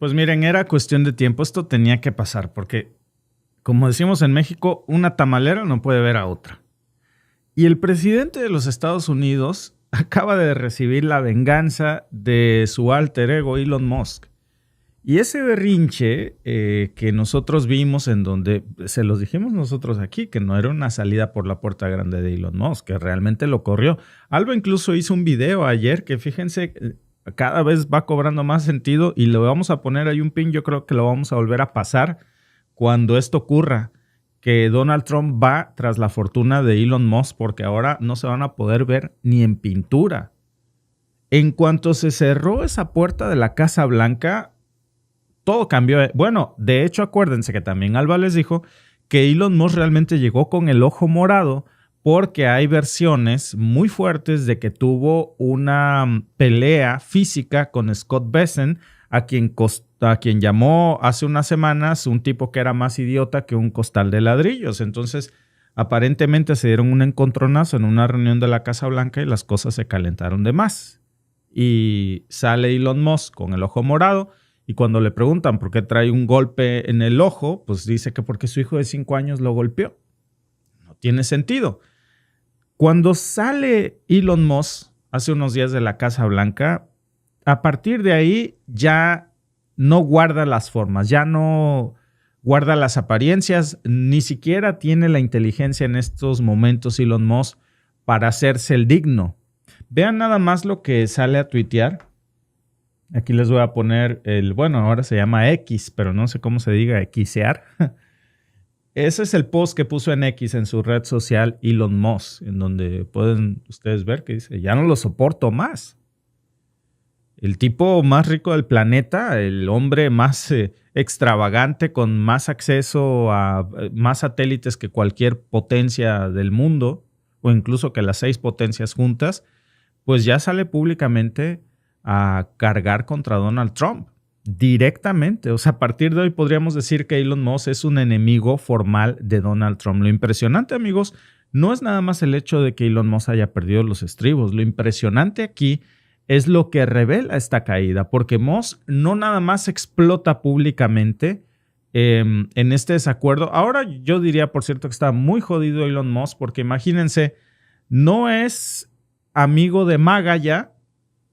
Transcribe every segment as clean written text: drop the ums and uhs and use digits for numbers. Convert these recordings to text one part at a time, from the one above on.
Pues miren, era cuestión de tiempo. Esto tenía que pasar porque, como decimos en México, una tamalera no puede ver a otra. Y el presidente de los Estados Unidos acaba de recibir la venganza de su alter ego Elon Musk. Y ese berrinche que nosotros vimos, en donde se los dijimos nosotros aquí, que no era una salida por la puerta grande de Elon Musk, que realmente lo corrió. Alba incluso hizo un video ayer que, fíjense, cada vez va cobrando más sentido y le vamos a poner ahí un pin. Yo creo que lo vamos a volver a pasar cuando esto ocurra, que Donald Trump va tras la fortuna de Elon Musk, porque ahora no se van a poder ver ni en pintura. En cuanto se cerró esa puerta de la Casa Blanca, todo cambió. Bueno, de hecho, acuérdense que también Alba les dijo que Elon Musk realmente llegó con el ojo morado, porque hay versiones muy fuertes de que tuvo una pelea física con Scott Bessent, a quien llamó hace unas semanas un tipo que era más idiota que un costal de ladrillos. Entonces, aparentemente se dieron un encontronazo en una reunión de la Casa Blanca y las cosas se calentaron de más. Y sale Elon Musk con el ojo morado. Y cuando le preguntan por qué trae un golpe en el ojo, pues dice que porque su hijo de 5 años lo golpeó. No tiene sentido. Cuando sale Elon Musk hace unos días de la Casa Blanca, a partir de ahí ya no guarda las formas, ya no guarda las apariencias, ni siquiera tiene la inteligencia en estos momentos Elon Musk para hacerse el digno. Vean nada más lo que sale a tuitear. Aquí les voy a poner ahora se llama X, pero no sé cómo se diga, Xear. Ese es el post que puso en X, en su red social, Elon Musk, en donde pueden ustedes ver que dice, ya no lo soporto más. El tipo más rico del planeta, el hombre más extravagante, con más acceso a más satélites que cualquier potencia del mundo, o incluso que las 6 potencias juntas, pues ya sale públicamente a cargar contra Donald Trump directamente. O sea, a partir de hoy podríamos decir que Elon Musk es un enemigo formal de Donald Trump. Lo impresionante, amigos, no es nada más el hecho de que Elon Musk haya perdido los estribos. Lo impresionante aquí es lo que revela esta caída, porque Musk no nada más explota públicamente en este desacuerdo. Ahora yo diría, por cierto, que está muy jodido Elon Musk, porque imagínense, no es amigo de MAGA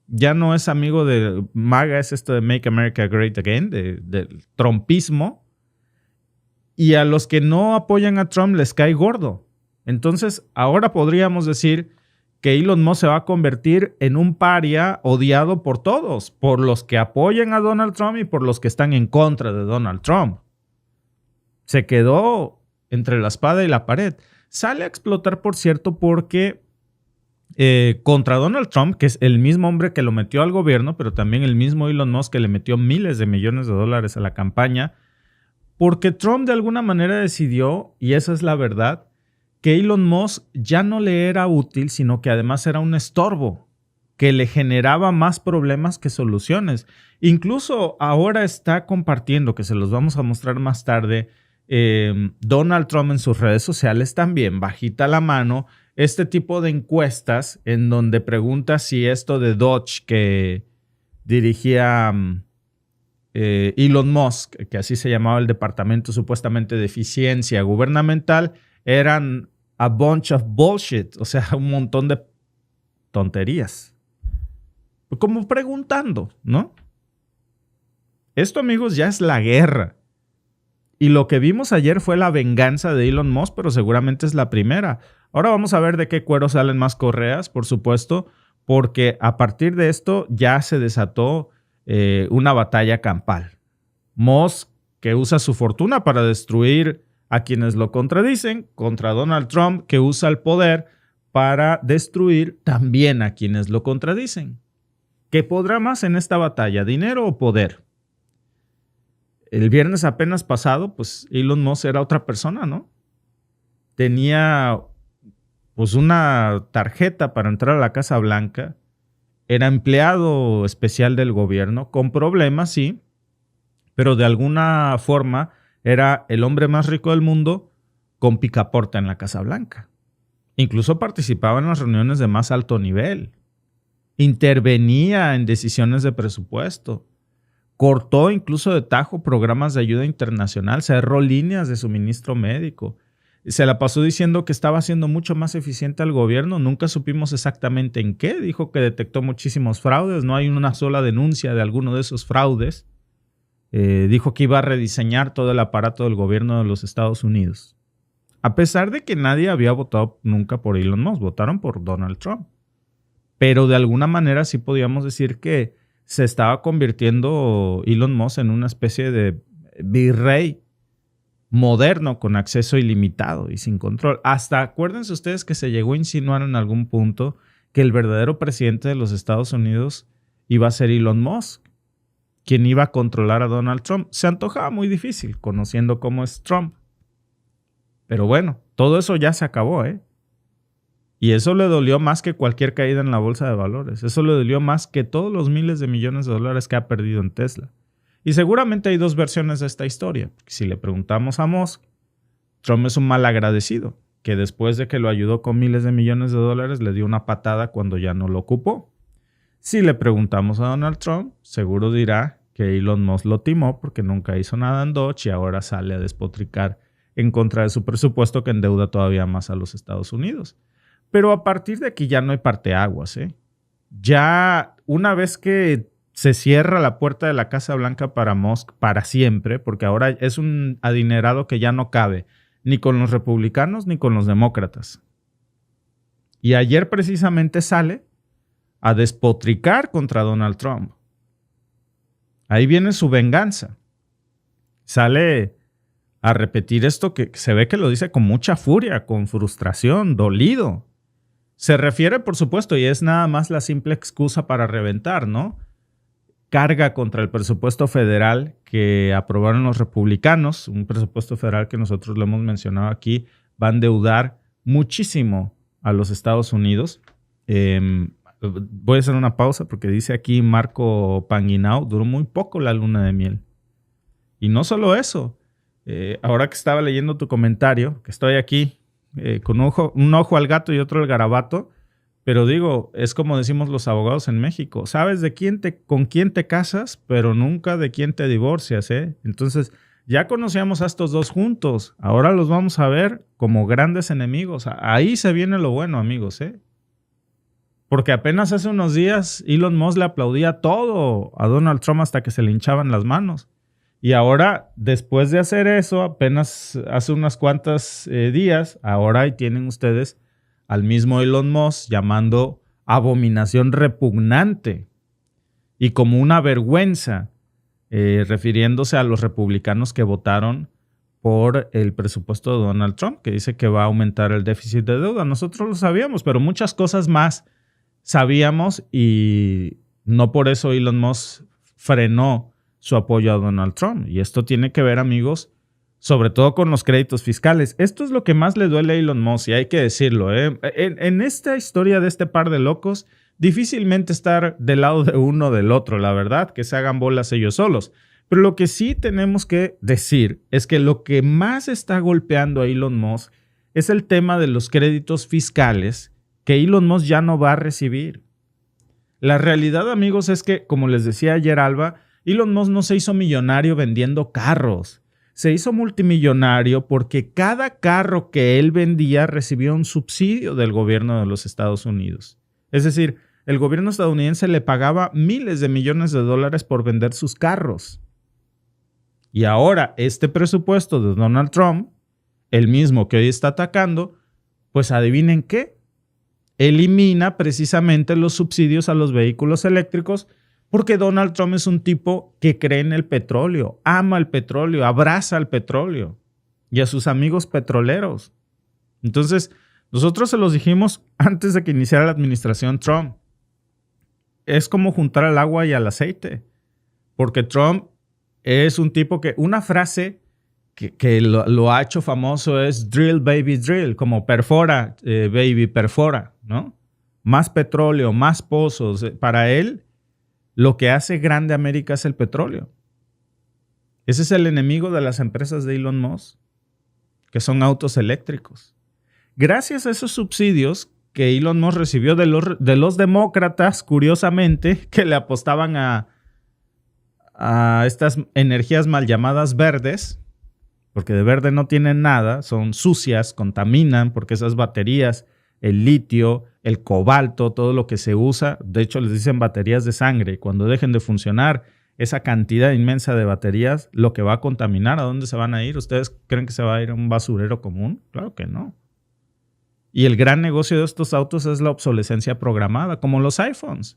ya no es amigo de MAGA, es esto de Make America Great Again, del trumpismo, y a los que no apoyan a Trump les cae gordo. Entonces, ahora podríamos decir que Elon Musk se va a convertir en un paria odiado por todos, por los que apoyan a Donald Trump y por los que están en contra de Donald Trump. Se quedó entre la espada y la pared. Sale a explotar, por cierto, porque contra Donald Trump, que es el mismo hombre que lo metió al gobierno, pero también el mismo Elon Musk que le metió miles de millones de dólares a la campaña, porque Trump de alguna manera decidió, y esa es la verdad, que Elon Musk ya no le era útil, sino que además era un estorbo, que le generaba más problemas que soluciones. Incluso ahora está compartiendo, que se los vamos a mostrar más tarde, Donald Trump en sus redes sociales también, bajita la mano, este tipo de encuestas en donde pregunta si esto de Doge que dirigía Elon Musk, que así se llamaba el departamento supuestamente de eficiencia gubernamental, eran a bunch of bullshit, o sea, un montón de tonterías. Como preguntando, ¿no? Esto, amigos, ya es la guerra. Y lo que vimos ayer fue la venganza de Elon Musk, pero seguramente es la primera. Ahora vamos a ver de qué cuero salen más correas, por supuesto, porque a partir de esto ya se desató una batalla campal. Musk, que usa su fortuna para destruir a quienes lo contradicen, contra Donald Trump, que usa el poder para destruir también a quienes lo contradicen. ¿Qué podrá más en esta batalla, dinero o poder? El viernes apenas pasado, pues Elon Musk era otra persona, ¿no? Tenía pues una tarjeta para entrar a la Casa Blanca, era empleado especial del gobierno, con problemas, sí, pero de alguna forma era el hombre más rico del mundo con picaporte en la Casa Blanca. Incluso participaba en las reuniones de más alto nivel. Intervenía en decisiones de presupuesto. cortó incluso de tajo programas de ayuda internacional, cerró líneas de suministro médico. Se la pasó diciendo que estaba haciendo mucho más eficiente al gobierno. Nunca supimos exactamente en qué. Dijo que detectó muchísimos fraudes. No hay una sola denuncia de alguno de esos fraudes. Dijo que iba a rediseñar todo el aparato del gobierno de los Estados Unidos. A pesar de que nadie había votado nunca por Elon Musk. Votaron por Donald Trump. Pero de alguna manera sí podíamos decir que se estaba convirtiendo Elon Musk en una especie de virrey moderno con acceso ilimitado y sin control. Hasta acuérdense ustedes que se llegó a insinuar en algún punto que el verdadero presidente de los Estados Unidos iba a ser Elon Musk, quien iba a controlar a Donald Trump. Se antojaba muy difícil, conociendo cómo es Trump. Pero bueno, todo eso ya se acabó, ¿eh? Y eso le dolió más que cualquier caída en la bolsa de valores. Eso le dolió más que todos los miles de millones de dólares que ha perdido en Tesla. Y seguramente hay dos versiones de esta historia. Si le preguntamos a Musk, Trump es un mal agradecido, que después de que lo ayudó con miles de millones de dólares, le dio una patada cuando ya no lo ocupó. Si le preguntamos a Donald Trump, seguro dirá que Elon Musk lo timó porque nunca hizo nada en Dodge y ahora sale a despotricar en contra de su presupuesto que endeuda todavía más a los Estados Unidos. Pero a partir de aquí ya no hay parteaguas, ¿eh? Ya una vez que se cierra la puerta de la Casa Blanca para Musk para siempre, porque ahora es un adinerado que ya no cabe ni con los republicanos ni con los demócratas. Y ayer precisamente sale a despotricar contra Donald Trump. Ahí viene su venganza. Sale a repetir esto que se ve que lo dice con mucha furia, con frustración, dolido. Se refiere, por supuesto, y es nada más la simple excusa para reventar, ¿no? Carga contra el presupuesto federal que aprobaron los republicanos, un presupuesto federal que nosotros lo hemos mencionado aquí, va a endeudar muchísimo a los Estados Unidos. Voy a hacer una pausa porque dice aquí Marco Panguinao, duró muy poco la luna de miel. Y no solo eso, ahora que estaba leyendo tu comentario, que estoy aquí con un ojo al gato y otro al garabato, pero digo, es como decimos los abogados en México, sabes con quién te casas, pero nunca de quién te divorcias, ¿eh? Entonces, ya conocíamos a estos dos juntos, ahora los vamos a ver como grandes enemigos. Ahí se viene lo bueno, amigos, ¿eh? Porque apenas hace unos días Elon Musk le aplaudía todo a Donald Trump hasta que se le hinchaban las manos. Y ahora, después de hacer eso, apenas hace unas cuantas días, ahora ahí tienen ustedes al mismo Elon Musk llamando abominación repugnante y como una vergüenza, refiriéndose a los republicanos que votaron por el presupuesto de Donald Trump, que dice que va a aumentar el déficit de deuda. Nosotros lo sabíamos, pero muchas cosas más sabíamos y no por eso Elon Musk frenó su apoyo a Donald Trump. Y esto tiene que ver, amigos, sobre todo con los créditos fiscales. Esto es lo que más le duele a Elon Musk, y hay que decirlo, ¿eh? En esta historia de este par de locos, difícilmente estar del lado de uno o del otro, la verdad, que se hagan bolas ellos solos. Pero lo que sí tenemos que decir es que lo que más está golpeando a Elon Musk es el tema de los créditos fiscales que Elon Musk ya no va a recibir. La realidad, amigos, es que, como les decía ayer Alba, Elon Musk no se hizo millonario vendiendo carros. Se hizo multimillonario porque cada carro que él vendía recibía un subsidio del gobierno de los Estados Unidos. Es decir, el gobierno estadounidense le pagaba miles de millones de dólares por vender sus carros. Y ahora este presupuesto de Donald Trump, el mismo que hoy está atacando, pues adivinen qué, elimina precisamente los subsidios a los vehículos eléctricos porque Donald Trump es un tipo que cree en el petróleo, ama el petróleo, abraza al petróleo y a sus amigos petroleros. Entonces, nosotros se los dijimos antes de que iniciara la administración Trump. Es como juntar al agua y al aceite, porque Trump es un tipo que una frase que lo ha hecho famoso es drill, baby, drill, como perfora, baby, perfora, ¿no? Más petróleo, más pozos. Para él, lo que hace grande a América es el petróleo. Ese es el enemigo de las empresas de Elon Musk, que son autos eléctricos. Gracias a esos subsidios que Elon Musk recibió de los demócratas, curiosamente, que le apostaban a a estas energías mal llamadas verdes, porque de verde no tienen nada, son sucias, contaminan, porque esas baterías, el litio, el cobalto, todo lo que se usa, de hecho les dicen baterías de sangre, cuando dejen de funcionar esa cantidad inmensa de baterías, lo que va a contaminar, ¿a dónde se van a ir? ¿Ustedes creen que se va a ir a un basurero común? Claro que no. Y el gran negocio de estos autos es la obsolescencia programada, como los iPhones.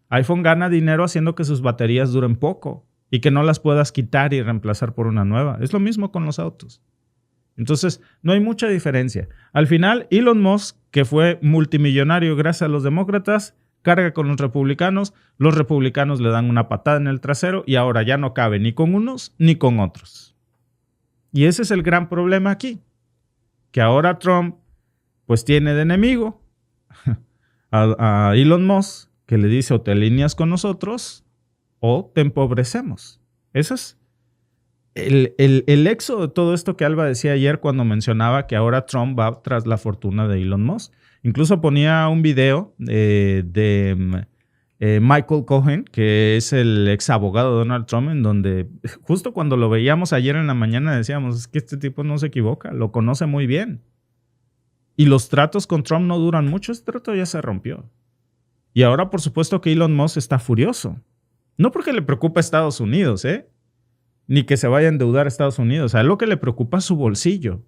iPhone gana dinero haciendo que sus baterías duren poco y que no las puedas quitar y reemplazar por una nueva. Es lo mismo con los autos. Entonces, no hay mucha diferencia. Al final, Elon Musk, que fue multimillonario gracias a los demócratas, carga con los republicanos le dan una patada en el trasero y ahora ya no cabe ni con unos ni con otros. Y ese es el gran problema aquí, que ahora Trump pues tiene de enemigo a Elon Musk, que le dice o te alineas con nosotros o te empobrecemos. Ese es el éxodo de todo esto que Alba decía ayer cuando mencionaba que ahora Trump va tras la fortuna de Elon Musk. Incluso ponía un video de Michael Cohen, que es el ex abogado de Donald Trump, en donde justo cuando lo veíamos ayer en la mañana decíamos, es que este tipo no se equivoca, lo conoce muy bien. Y los tratos con Trump no duran mucho, este trato ya se rompió. Y ahora, por supuesto, que Elon Musk está furioso. No porque le preocupa a Estados Unidos, ni que se vaya a endeudar a Estados Unidos. A él lo que le preocupa es su bolsillo.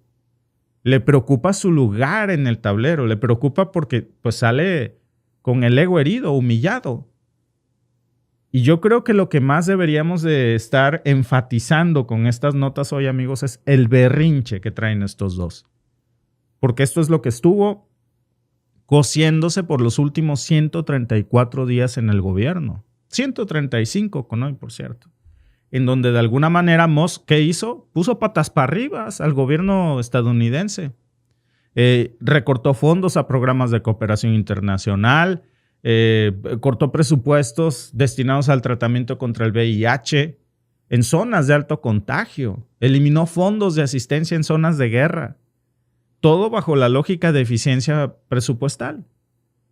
Le preocupa su lugar en el tablero. Le preocupa porque pues, sale con el ego herido, humillado. Y yo creo que lo que más deberíamos de estar enfatizando con estas notas hoy, amigos, es el berrinche que traen estos dos. Porque esto es lo que estuvo cociéndose por los últimos 134 días en el gobierno. 135 con hoy, por cierto. En donde de alguna manera Musk, ¿qué hizo? Puso patas para arriba al gobierno estadounidense. Recortó fondos a programas de cooperación internacional, cortó presupuestos destinados al tratamiento contra el VIH en zonas de alto contagio, eliminó fondos de asistencia en zonas de guerra. Todo bajo la lógica de eficiencia presupuestal,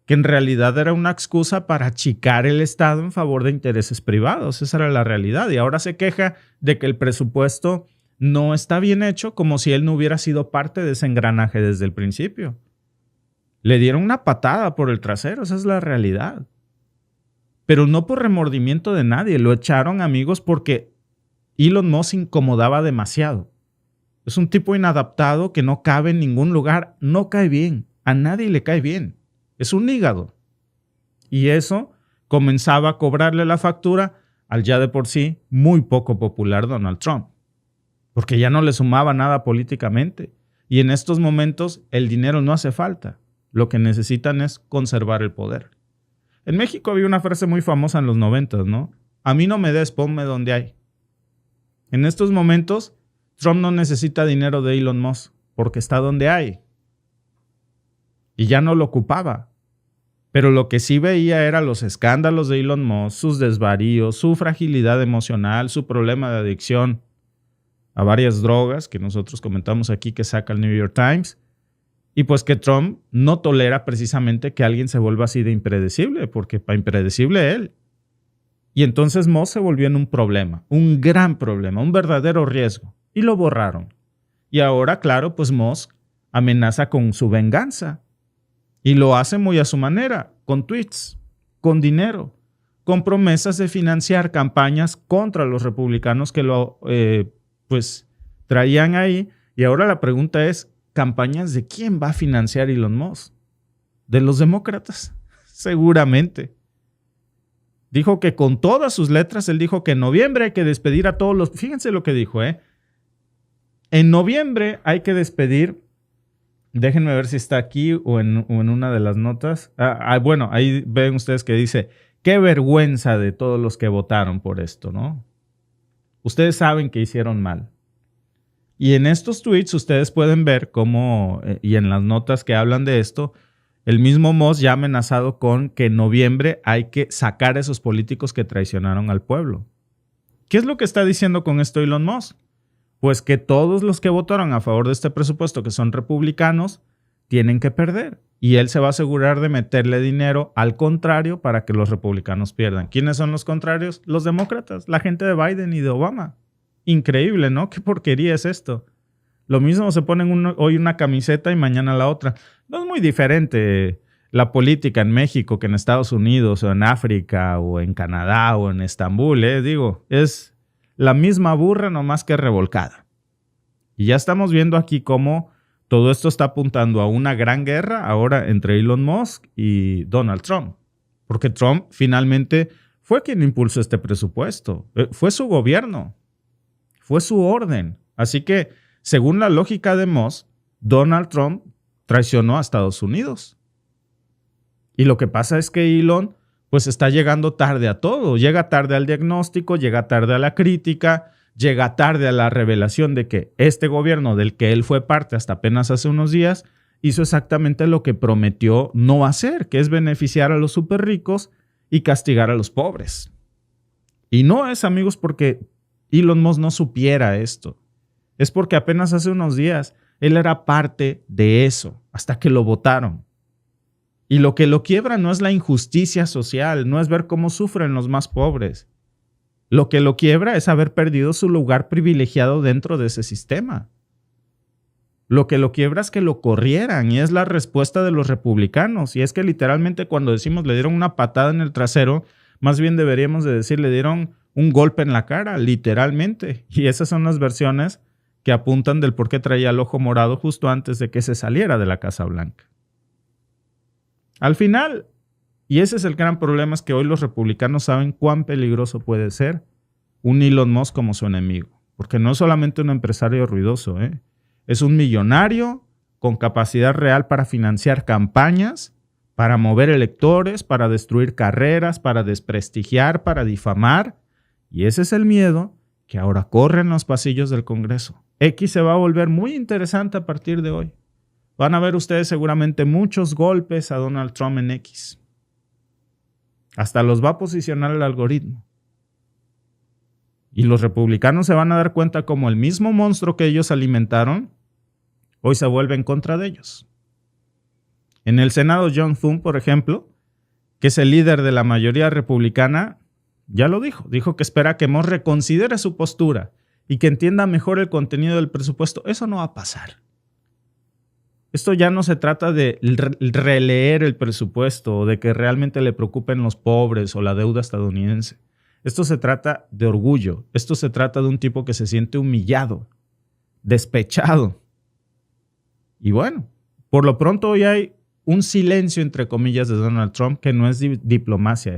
que en realidad era una excusa para achicar el Estado en favor de intereses privados. Esa era la realidad. Y ahora se queja de que el presupuesto no está bien hecho, como si él no hubiera sido parte de ese engranaje desde el principio. Le dieron una patada por el trasero, esa es la realidad. Pero no por remordimiento de nadie. Lo echaron, amigos, porque Elon Musk incomodaba demasiado. Es un tipo inadaptado que no cabe en ningún lugar, no cae bien, a nadie le cae bien. Es un hígado. Y eso comenzaba a cobrarle la factura al ya de por sí muy poco popular Donald Trump, porque ya no le sumaba nada políticamente. Y en estos momentos el dinero no hace falta. Lo que necesitan es conservar el poder. En México había una frase muy famosa en los 90, ¿no? A mí no me des, ponme donde hay. En estos momentos Trump no necesita dinero de Elon Musk porque está donde hay. Y ya no lo ocupaba. Pero lo que sí veía era los escándalos de Elon Musk, sus desvaríos, su fragilidad emocional, su problema de adicción a varias drogas que nosotros comentamos aquí que saca el New York Times. Y pues que Trump no tolera precisamente que alguien se vuelva así de impredecible, porque para impredecible él. Y entonces Musk se volvió en un problema, un gran problema, un verdadero riesgo. Y lo borraron. Y ahora, claro, pues Musk amenaza con su venganza. Y lo hace muy a su manera, con tweets, con dinero, con promesas de financiar campañas contra los republicanos que lo traían ahí. Y ahora la pregunta es, ¿campañas de quién va a financiar Elon Musk? ¿De los demócratas? Seguramente. Dijo que con todas sus letras, él dijo que en noviembre hay que despedir a todos los... Fíjense lo que dijo, En noviembre hay que despedir, déjenme ver si está aquí o en una de las notas. Bueno, ahí ven ustedes que dice, qué vergüenza de todos los que votaron por esto, ¿no? Ustedes saben que hicieron mal. Y en estos tweets ustedes pueden ver cómo, y en las notas que hablan de esto, el mismo Musk ya ha amenazado con que en noviembre hay que sacar a esos políticos que traicionaron al pueblo. ¿Qué es lo que está diciendo con esto Elon Musk? Pues que todos los que votaron a favor de este presupuesto, que son republicanos, tienen que perder. y él se va a asegurar de meterle dinero al contrario para que los republicanos pierdan. ¿Quiénes son los contrarios? Los demócratas, la gente de Biden y de Obama. Increíble, ¿no? ¿Qué porquería es esto? Lo mismo se ponen hoy una camiseta y mañana la otra. No es muy diferente la política en México que en Estados Unidos o en África o en Canadá o en Estambul. Digo, es la misma burra nomás que revolcada. Y ya estamos viendo aquí cómo todo esto está apuntando a una gran guerra ahora entre Elon Musk y Donald Trump. Porque Trump finalmente fue quien impulsó este presupuesto. Fue su gobierno. Fue su orden. Así que, según la lógica de Musk, Donald Trump traicionó a Estados Unidos. Y lo que pasa es que Elon pues está llegando tarde a todo. Llega tarde al diagnóstico, llega tarde a la crítica, llega tarde a la revelación de que este gobierno del que él fue parte hasta apenas hace unos días hizo exactamente lo que prometió no hacer, que es beneficiar a los súper ricos y castigar a los pobres. Y no es, amigos, porque Elon Musk no supiera esto. Es porque apenas hace unos días él era parte de eso, hasta que lo votaron. Y lo que lo quiebra no es la injusticia social, no es ver cómo sufren los más pobres. Lo que lo quiebra es haber perdido su lugar privilegiado dentro de ese sistema. Lo que lo quiebra es que lo corrieran, y es la respuesta de los republicanos. Y es que literalmente cuando decimos le dieron una patada en el trasero, más bien deberíamos de decir le dieron un golpe en la cara, literalmente. Y esas son las versiones que apuntan del por qué traía el ojo morado justo antes de que se saliera de la Casa Blanca. Al final, y ese es el gran problema, es que hoy los republicanos saben cuán peligroso puede ser un Elon Musk como su enemigo. Porque no es solamente un empresario ruidoso, es un millonario con capacidad real para financiar campañas, para mover electores, para destruir carreras, para desprestigiar, para difamar. Y ese es el miedo que ahora corre en los pasillos del Congreso. X se va a volver muy interesante a partir de hoy. Van a ver ustedes seguramente muchos golpes a Donald Trump en X. Hasta los va a posicionar el algoritmo. Y los republicanos se van a dar cuenta como el mismo monstruo que ellos alimentaron, hoy se vuelve en contra de ellos. En el Senado, John Thune, por ejemplo, que es el líder de la mayoría republicana, ya lo dijo que espera que Musk reconsidere su postura y que entienda mejor el contenido del presupuesto. Eso no va a pasar. Esto ya no se trata de releer el presupuesto o de que realmente le preocupen los pobres o la deuda estadounidense. Esto se trata de orgullo. Esto se trata de un tipo que se siente humillado, despechado. Y bueno, por lo pronto hoy hay un silencio, entre comillas, de Donald Trump que no es diplomacia.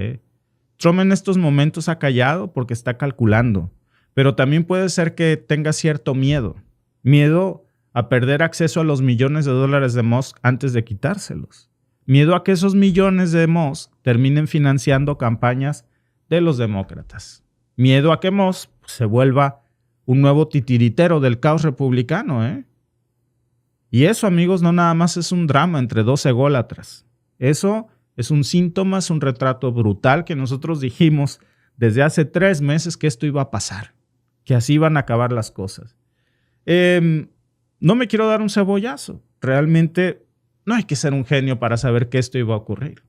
Trump en estos momentos ha callado porque está calculando. Pero también puede ser que tenga cierto miedo. Miedo a perder acceso a los millones de dólares de Musk antes de quitárselos. Miedo a que esos millones de Musk terminen financiando campañas de los demócratas. Miedo a que Musk se vuelva un nuevo titiritero del caos republicano. Y eso, amigos, no nada más es un drama entre dos ególatras. Eso es un síntoma, es un retrato brutal que nosotros dijimos desde hace 3 meses que esto iba a pasar, que así iban a acabar las cosas. No me quiero dar un cebollazo. Realmente no hay que ser un genio para saber que esto iba a ocurrir.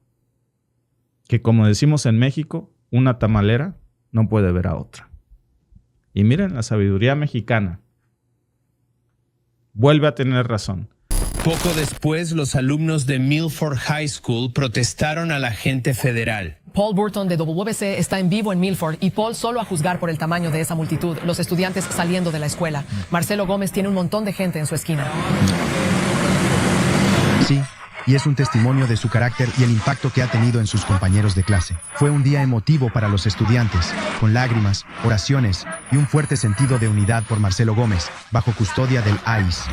Que como decimos en México, una tamalera no puede ver a otra. Y miren, la sabiduría mexicana vuelve a tener razón. Poco después, los alumnos de Milford High School protestaron al agente federal. Paul Burton de WBC está en vivo en Milford y Paul solo a juzgar por el tamaño de esa multitud, los estudiantes saliendo de la escuela. Marcelo Gómez tiene un montón de gente en su esquina. Sí, y es un testimonio de su carácter y el impacto que ha tenido en sus compañeros de clase. Fue un día emotivo para los estudiantes, con lágrimas, oraciones y un fuerte sentido de unidad por Marcelo Gómez, bajo custodia del ICE.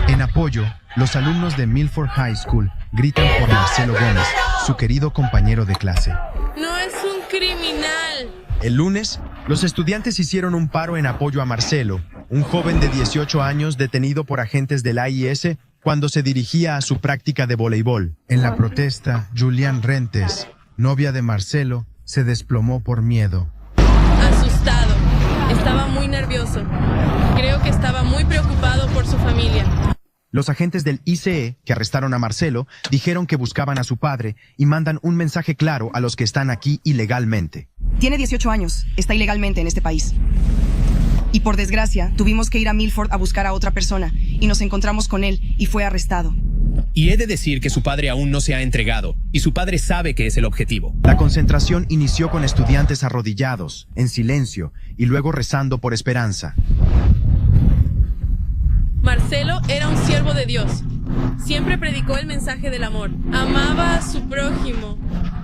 En apoyo, los alumnos de Milford High School gritan por Marcelo Gómez, su querido compañero de clase. No es un criminal. El lunes, los estudiantes hicieron un paro en apoyo a Marcelo, un joven de 18 años detenido por agentes del IES cuando se dirigía a su práctica de voleibol. En la protesta, Julián Rentes, novia de Marcelo, se desplomó por miedo. Asustado. Estaba muy nervioso. Creo que estaba muy preocupado por su familia. Los agentes del ICE que arrestaron a Marcelo dijeron que buscaban a su padre y mandan un mensaje claro a los que están aquí ilegalmente. Tiene 18 años, está ilegalmente en este país. Y por desgracia, tuvimos que ir a Milford a buscar a otra persona y nos encontramos con él y fue arrestado. Y he de decir que su padre aún no se ha entregado y su padre sabe que es el objetivo. La concentración inició con estudiantes arrodillados, en silencio y luego rezando por esperanza. Marcelo era un siervo de Dios. Siempre predicó el mensaje del amor. Amaba a su prójimo.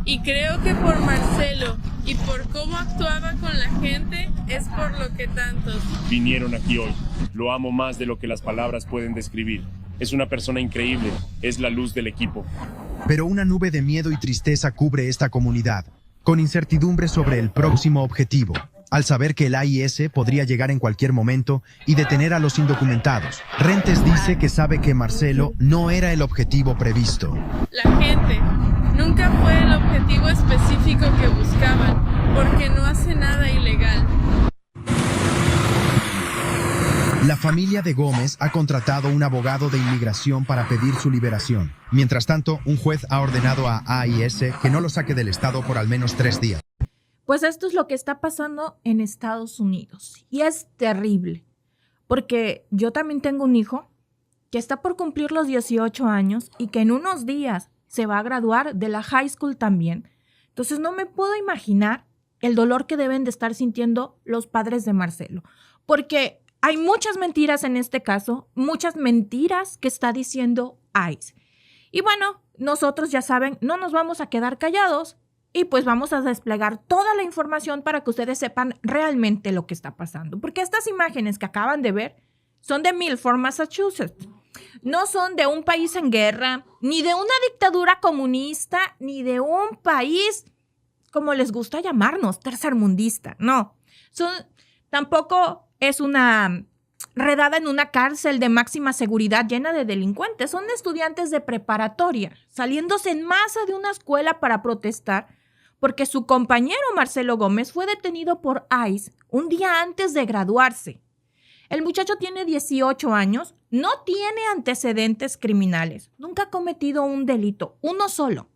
Y creo que por Marcelo y por cómo actuaba con la gente es por lo que tantos vinieron aquí hoy. Lo amo más de lo que las palabras pueden describir. Es una persona increíble. Es la luz del equipo. Pero una nube de miedo y tristeza cubre esta comunidad, con incertidumbre sobre el próximo objetivo, al saber que el AIS podría llegar en cualquier momento y detener a los indocumentados. Rentes dice que sabe que Marcelo no era el objetivo previsto. La gente nunca fue el objetivo específico que buscaban, porque no hace nada ilegal. La familia de Gómez ha contratado un abogado de inmigración para pedir su liberación. Mientras tanto, un juez ha ordenado a AIS que no lo saque del estado por al menos 3 días. Pues esto es lo que está pasando en Estados Unidos y es terrible, porque yo también tengo un hijo que está por cumplir los 18 años y que en unos días se va a graduar de la high school también. Entonces no me puedo imaginar el dolor que deben de estar sintiendo los padres de Marcelo, porque hay muchas mentiras en este caso, muchas mentiras que está diciendo ICE. Y bueno, nosotros ya saben, no nos vamos a quedar callados. Y pues vamos a desplegar toda la información para que ustedes sepan realmente lo que está pasando. Porque estas imágenes que acaban de ver son de Milford, Massachusetts. No son de un país en guerra, ni de una dictadura comunista, ni de un país, como les gusta llamarnos, tercermundista. No, tampoco es una redada en una cárcel de máxima seguridad llena de delincuentes. Son estudiantes de preparatoria, saliéndose en masa de una escuela para protestar, porque su compañero Marcelo Gómez fue detenido por ICE un día antes de graduarse. El muchacho tiene 18 años, no tiene antecedentes criminales, nunca ha cometido un delito, uno solo.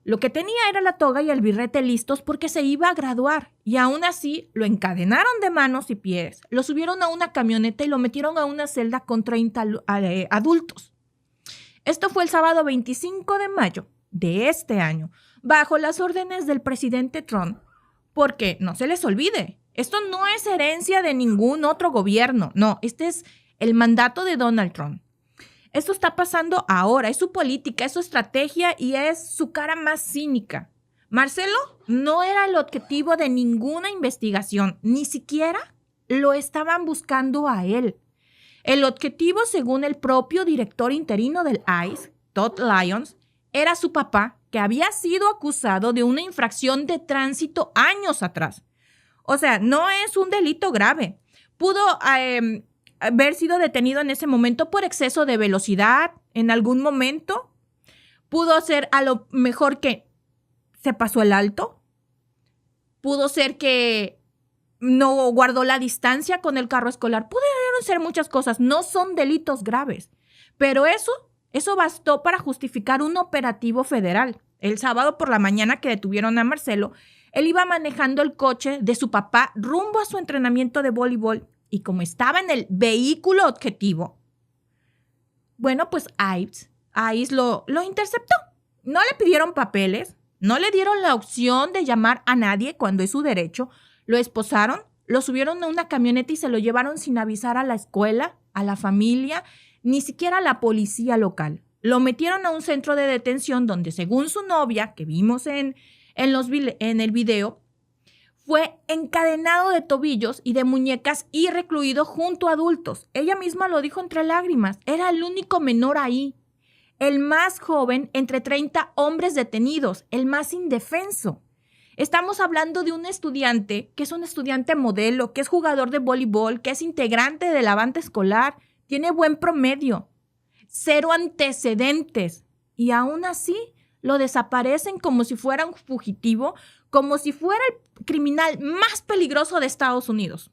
Lo que tenía era la toga y el birrete listos porque se iba a graduar y aún así lo encadenaron de manos y pies, lo subieron a una camioneta y lo metieron a una celda con 30 adultos. Esto fue el sábado 25 de mayo de este año, bajo las órdenes del presidente Trump, porque no se les olvide, esto no es herencia de ningún otro gobierno, no, este es el mandato de Donald Trump. Esto está pasando ahora, es su política, es su estrategia y es su cara más cínica. Marcelo no era el objetivo de ninguna investigación, ni siquiera lo estaban buscando a él. El objetivo, según el propio director interino del ICE, Todd Lyons, era su papá, que había sido acusado de una infracción de tránsito años atrás. O sea, no es un delito grave. Pudo haber sido detenido en ese momento por exceso de velocidad en algún momento. Pudo ser a lo mejor que se pasó el alto. Pudo ser que no guardó la distancia con el carro escolar. Pudieron ser muchas cosas. No son delitos graves. Pero eso bastó para justificar un operativo federal. El sábado por la mañana que detuvieron a Marcelo, él iba manejando el coche de su papá rumbo a su entrenamiento de voleibol y como estaba en el vehículo objetivo, bueno, pues ICE lo interceptó. No le pidieron papeles, no le dieron la opción de llamar a nadie cuando es su derecho. Lo esposaron, lo subieron a una camioneta y se lo llevaron sin avisar a la escuela, a la familia, ni siquiera a la policía local. Lo metieron a un centro de detención donde, según su novia, que vimos en el video, fue encadenado de tobillos y de muñecas y recluido junto a adultos. Ella misma lo dijo entre lágrimas. Era el único menor ahí. El más joven entre 30 hombres detenidos. El más indefenso. Estamos hablando de un estudiante que es un estudiante modelo, que es jugador de voleibol, que es integrante de la banda escolar, tiene buen promedio, 0 antecedentes y aún así lo desaparecen como si fuera un fugitivo, como si fuera el criminal más peligroso de Estados Unidos.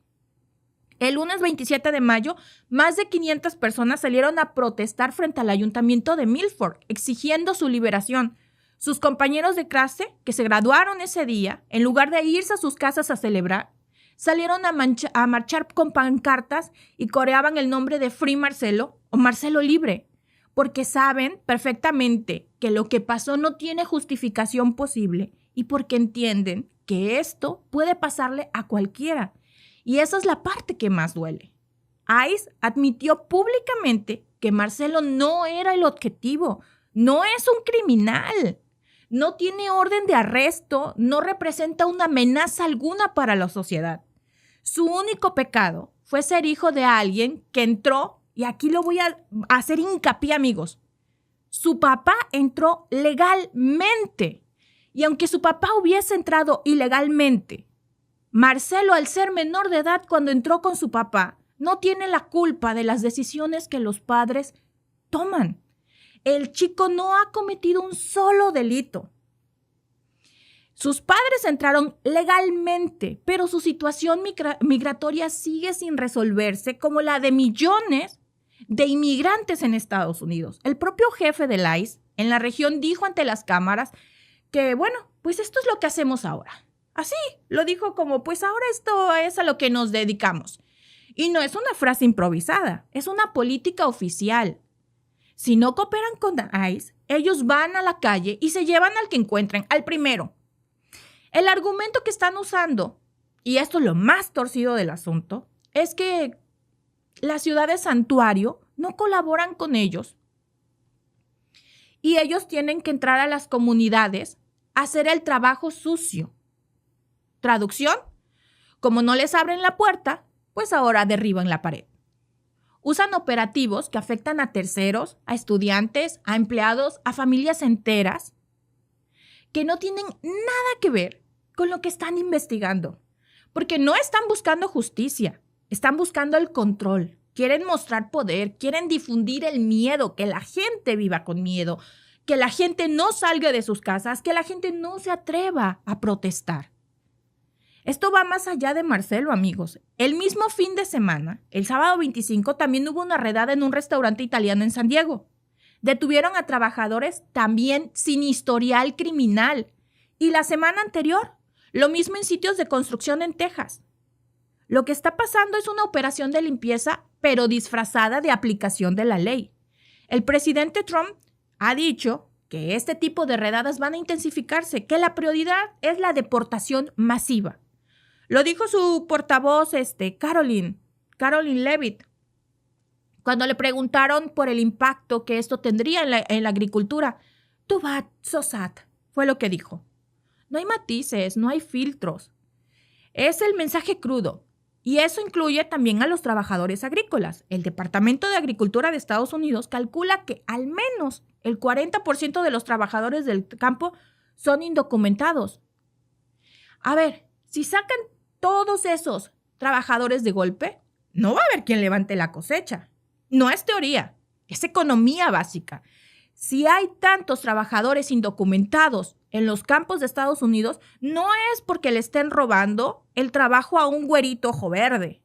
El lunes 27 de mayo, más de 500 personas salieron a protestar frente al ayuntamiento de Milford, exigiendo su liberación. Sus compañeros de clase, que se graduaron ese día, en lugar de irse a sus casas a celebrar, salieron a marchar con pancartas y coreaban el nombre de Free Marcelo o Marcelo Libre, porque saben perfectamente que lo que pasó no tiene justificación posible y porque entienden que esto puede pasarle a cualquiera. Y esa es la parte que más duele. ICE admitió públicamente que Marcelo no era el objetivo, no es un criminal, no tiene orden de arresto, no representa una amenaza alguna para la sociedad. Su único pecado fue ser hijo de alguien que entró, y aquí lo voy a hacer hincapié, amigos, su papá entró legalmente. Y aunque su papá hubiese entrado ilegalmente, Marcelo, al ser menor de edad cuando entró con su papá, no tiene la culpa de las decisiones que los padres toman. El chico no ha cometido un solo delito. Sus padres entraron legalmente, pero su situación migratoria sigue sin resolverse, como la de millones de inmigrantes en Estados Unidos. El propio jefe del ICE en la región dijo ante las cámaras que, bueno, pues esto es lo que hacemos ahora. Así, lo dijo como, pues ahora esto es a lo que nos dedicamos. Y no es una frase improvisada, es una política oficial. Si no cooperan con ICE, ellos van a la calle y se llevan al que encuentren, al primero. El argumento que están usando, y esto es lo más torcido del asunto, es que las ciudades santuario no colaboran con ellos y ellos tienen que entrar a las comunidades a hacer el trabajo sucio. Traducción, como no les abren la puerta, pues ahora derriban la pared. Usan operativos que afectan a terceros, a estudiantes, a empleados, a familias enteras, que no tienen nada que ver con lo que están investigando. Porque no están buscando justicia, están buscando el control. Quieren mostrar poder, quieren difundir el miedo, que la gente viva con miedo, que la gente no salga de sus casas, que la gente no se atreva a protestar. Esto va más allá de Marcelo, amigos. El mismo fin de semana, el sábado 25, también hubo una redada en un restaurante italiano en San Diego. Detuvieron a trabajadores también sin historial criminal. Y la semana anterior, lo mismo en sitios de construcción en Texas. Lo que está pasando es una operación de limpieza, pero disfrazada de aplicación de la ley. El presidente Trump ha dicho que este tipo de redadas van a intensificarse, que la prioridad es la deportación masiva. Lo dijo su portavoz, Caroline Leavitt, cuando le preguntaron por el impacto que esto tendría en la agricultura. Too bad, so sad, fue lo que dijo. No hay matices, no hay filtros. Es el mensaje crudo. Y eso incluye también a los trabajadores agrícolas. El Departamento de Agricultura de Estados Unidos calcula que al menos el 40% de los trabajadores del campo son indocumentados. A ver, si sacan todos esos trabajadores de golpe, no va a haber quien levante la cosecha. No es teoría, es economía básica. Si hay tantos trabajadores indocumentados en los campos de Estados Unidos, no es porque le estén robando el trabajo a un güerito ojo verde.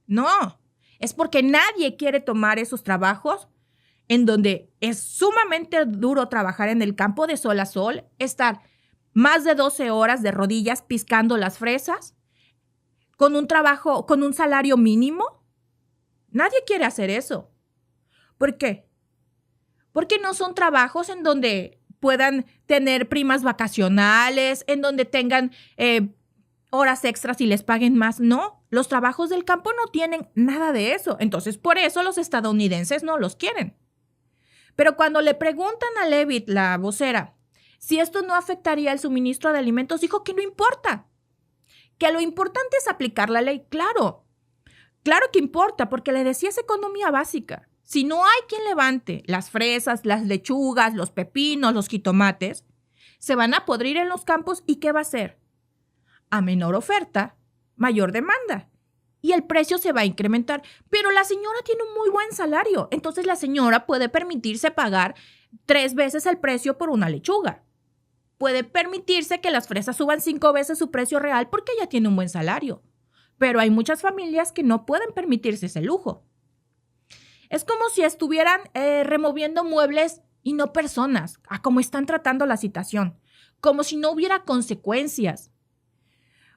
No, es porque nadie quiere tomar esos trabajos en donde es sumamente duro trabajar en el campo de sol a sol, estar más de 12 horas de rodillas piscando las fresas, con un trabajo, con un salario mínimo. Nadie quiere hacer eso. ¿Por qué? Porque no son trabajos en donde puedan tener primas vacacionales, en donde tengan horas extras y les paguen más. No, los trabajos del campo no tienen nada de eso. Entonces, por eso los estadounidenses no los quieren. Pero cuando le preguntan a Leavitt, la vocera, si esto no afectaría el suministro de alimentos, dijo que no importa. Que lo importante es aplicar la ley. Claro que importa, porque le decía es economía básica. Si no hay quien levante las fresas, las lechugas, los pepinos, los jitomates, se van a podrir en los campos y ¿qué va a hacer? A menor oferta, mayor demanda. Y el precio se va a incrementar. Pero la señora tiene un muy buen salario. Entonces la señora puede permitirse pagar 3 veces el precio por una lechuga. Puede permitirse que las fresas suban 5 veces su precio real porque ella tiene un buen salario. pero hay muchas familias que no pueden permitirse ese lujo. Es como si estuvieran removiendo muebles y no personas, a cómo están tratando la situación, como si no hubiera consecuencias.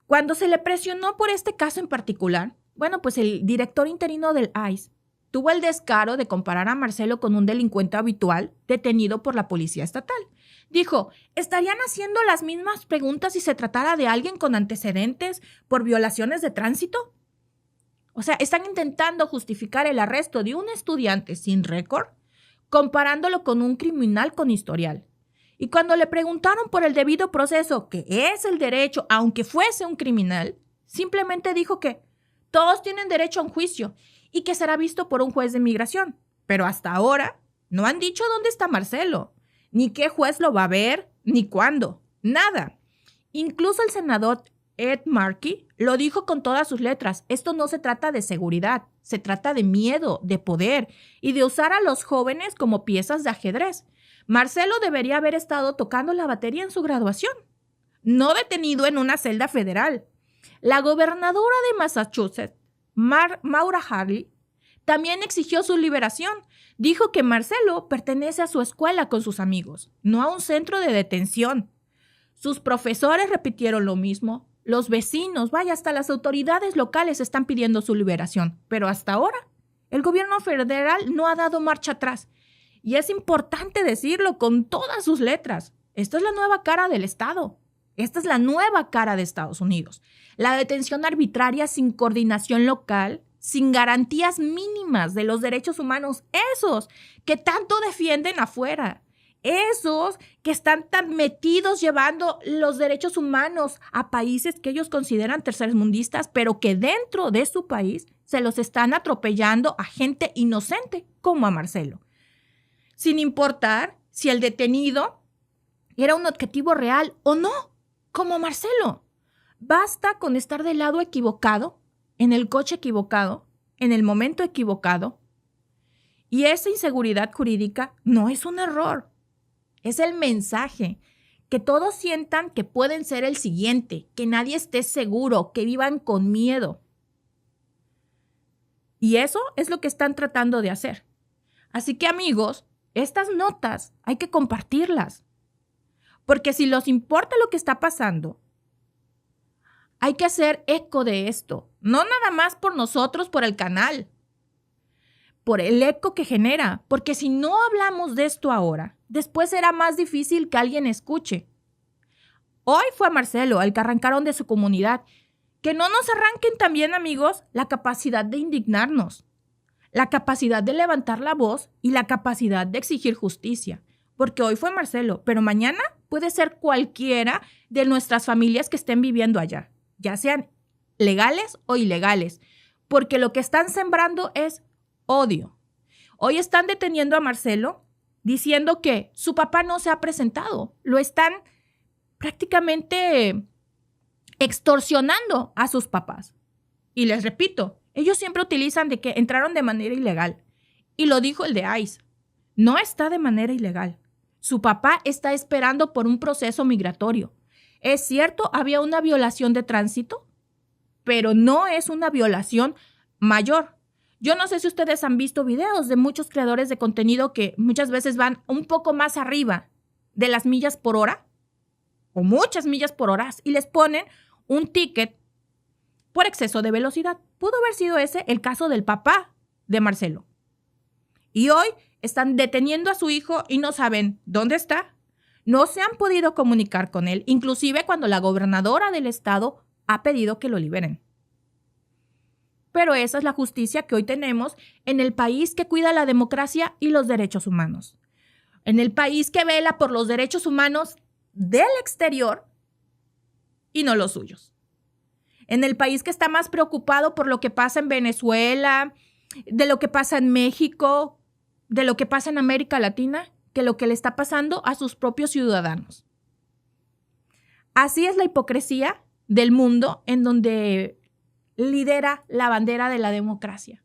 Cuando se le presionó por este caso en particular, bueno, pues el director interino del ICE tuvo el descaro de comparar a Marcelo con un delincuente habitual detenido por la policía estatal. Dijo, ¿estarían haciendo las mismas preguntas si se tratara de alguien con antecedentes por violaciones de tránsito? O sea, están intentando justificar el arresto de un estudiante sin récord, comparándolo con un criminal con historial. Y cuando le preguntaron por el debido proceso, que es el derecho, aunque fuese un criminal, simplemente dijo que todos tienen derecho a un juicio y que será visto por un juez de inmigración. Pero hasta ahora no han dicho dónde está Marcelo, ni qué juez lo va a ver, ni cuándo, nada. Incluso el senador Ed Markey lo dijo con todas sus letras. Esto no se trata de seguridad, se trata de miedo, de poder y de usar a los jóvenes como piezas de ajedrez. Marcelo debería haber estado tocando la batería en su graduación, no detenido en una celda federal. La gobernadora de Massachusetts, Maura Healey, también exigió su liberación. Dijo que Marcelo pertenece a su escuela con sus amigos, no a un centro de detención. Sus profesores repitieron lo mismo. Los vecinos, vaya, hasta las autoridades locales están pidiendo su liberación. Pero hasta ahora, el gobierno federal no ha dado marcha atrás. Y es importante decirlo con todas sus letras. Esta es la nueva cara del Estado. Esta es la nueva cara de Estados Unidos. La detención arbitraria sin coordinación local, sin garantías mínimas de los derechos humanos, esos que tanto defienden afuera. Esos que están tan metidos llevando los derechos humanos a países que ellos consideran tercermundistas, pero que dentro de su país se los están atropellando a gente inocente como a Marcelo. Sin importar si el detenido era un objetivo real o no, como Marcelo. Basta con estar del lado equivocado, en el coche equivocado, en el momento equivocado. Y esa inseguridad jurídica no es un error. Es el mensaje, que todos sientan que pueden ser el siguiente, que nadie esté seguro, que vivan con miedo. Y eso es lo que están tratando de hacer. Así que, amigos, estas notas hay que compartirlas. Porque si les importa lo que está pasando, hay que hacer eco de esto. No nada más por nosotros, por el canal, por el eco que genera. Porque si no hablamos de esto ahora, después será más difícil que alguien escuche. Hoy fue a Marcelo, el que arrancaron de su comunidad. Que no nos arranquen también, amigos, la capacidad de indignarnos, la capacidad de levantar la voz y la capacidad de exigir justicia. Porque hoy fue Marcelo, pero mañana puede ser cualquiera de nuestras familias que estén viviendo allá, ya sean legales o ilegales, porque lo que están sembrando es odio. Hoy están deteniendo a Marcelo diciendo que su papá no se ha presentado. Lo están prácticamente extorsionando a sus papás. Y les repito, ellos siempre utilizan de que entraron de manera ilegal. Y lo dijo el de ICE. No está de manera ilegal. Su papá está esperando por un proceso migratorio. Es cierto, había una violación de tránsito, pero no es una violación mayor. Yo no sé si ustedes han visto videos de muchos creadores de contenido que muchas veces van un poco más arriba de las millas por hora o muchas millas por hora y les ponen un ticket por exceso de velocidad. Pudo haber sido ese el caso del papá de Marcelo. Y hoy están deteniendo a su hijo y no saben dónde está. No se han podido comunicar con él, inclusive cuando la gobernadora del estado ha pedido que lo liberen. Pero esa es la justicia que hoy tenemos en el país que cuida la democracia y los derechos humanos. En el país que vela por los derechos humanos del exterior y no los suyos. En el país que está más preocupado por lo que pasa en Venezuela, de lo que pasa en México, de lo que pasa en América Latina, que lo que le está pasando a sus propios ciudadanos. Así es la hipocresía del mundo en donde lidera la bandera de la democracia.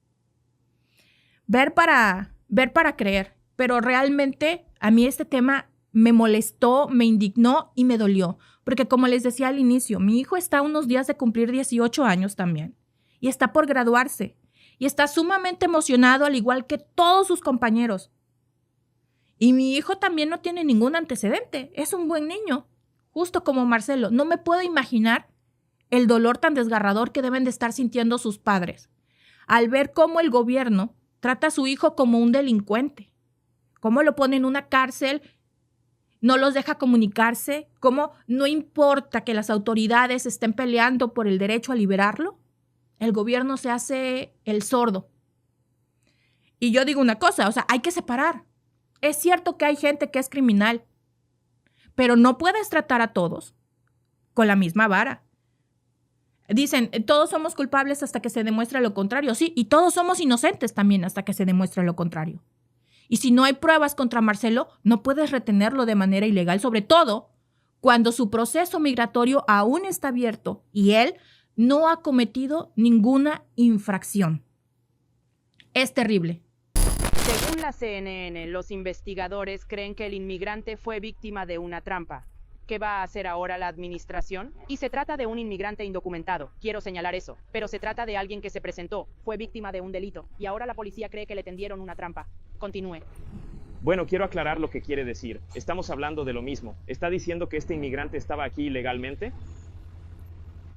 Ver para creer, pero realmente a mí este tema me molestó, me indignó y me dolió, porque como les decía al inicio, mi hijo está a unos días de cumplir 18 años también. y está por graduarse. Y está sumamente emocionado, al igual que todos sus compañeros. Y mi hijo también no tiene ningún antecedente. Es un buen niño, justo como Marcelo. No me puedo imaginar el dolor tan desgarrador que deben de estar sintiendo sus padres al ver cómo el gobierno trata a su hijo como un delincuente. Cómo lo pone en una cárcel, no los deja comunicarse, cómo no importa que las autoridades estén peleando por el derecho a liberarlo. El gobierno se hace el sordo. Y yo digo una cosa, o sea, hay que separar. Es cierto que hay gente que es criminal, pero no puedes tratar a todos con la misma vara. Dicen, todos somos culpables hasta que se demuestre lo contrario. Sí, y todos somos inocentes también hasta que se demuestre lo contrario. Y si no hay pruebas contra Marcelo, no puedes retenerlo de manera ilegal, sobre todo cuando su proceso migratorio aún está abierto y él no ha cometido ninguna infracción. Es terrible. Según la CNN, los investigadores creen que el inmigrante fue víctima de una trampa. ¿Qué va a hacer ahora la administración? Y se trata de un inmigrante indocumentado, quiero señalar eso, pero se trata de alguien que se presentó, fue víctima de un delito, y ahora la policía cree que le tendieron una trampa. Continúe. Bueno, quiero aclarar lo que quiere decir. Estamos hablando de lo mismo. ¿Está diciendo que este inmigrante estaba aquí ilegalmente?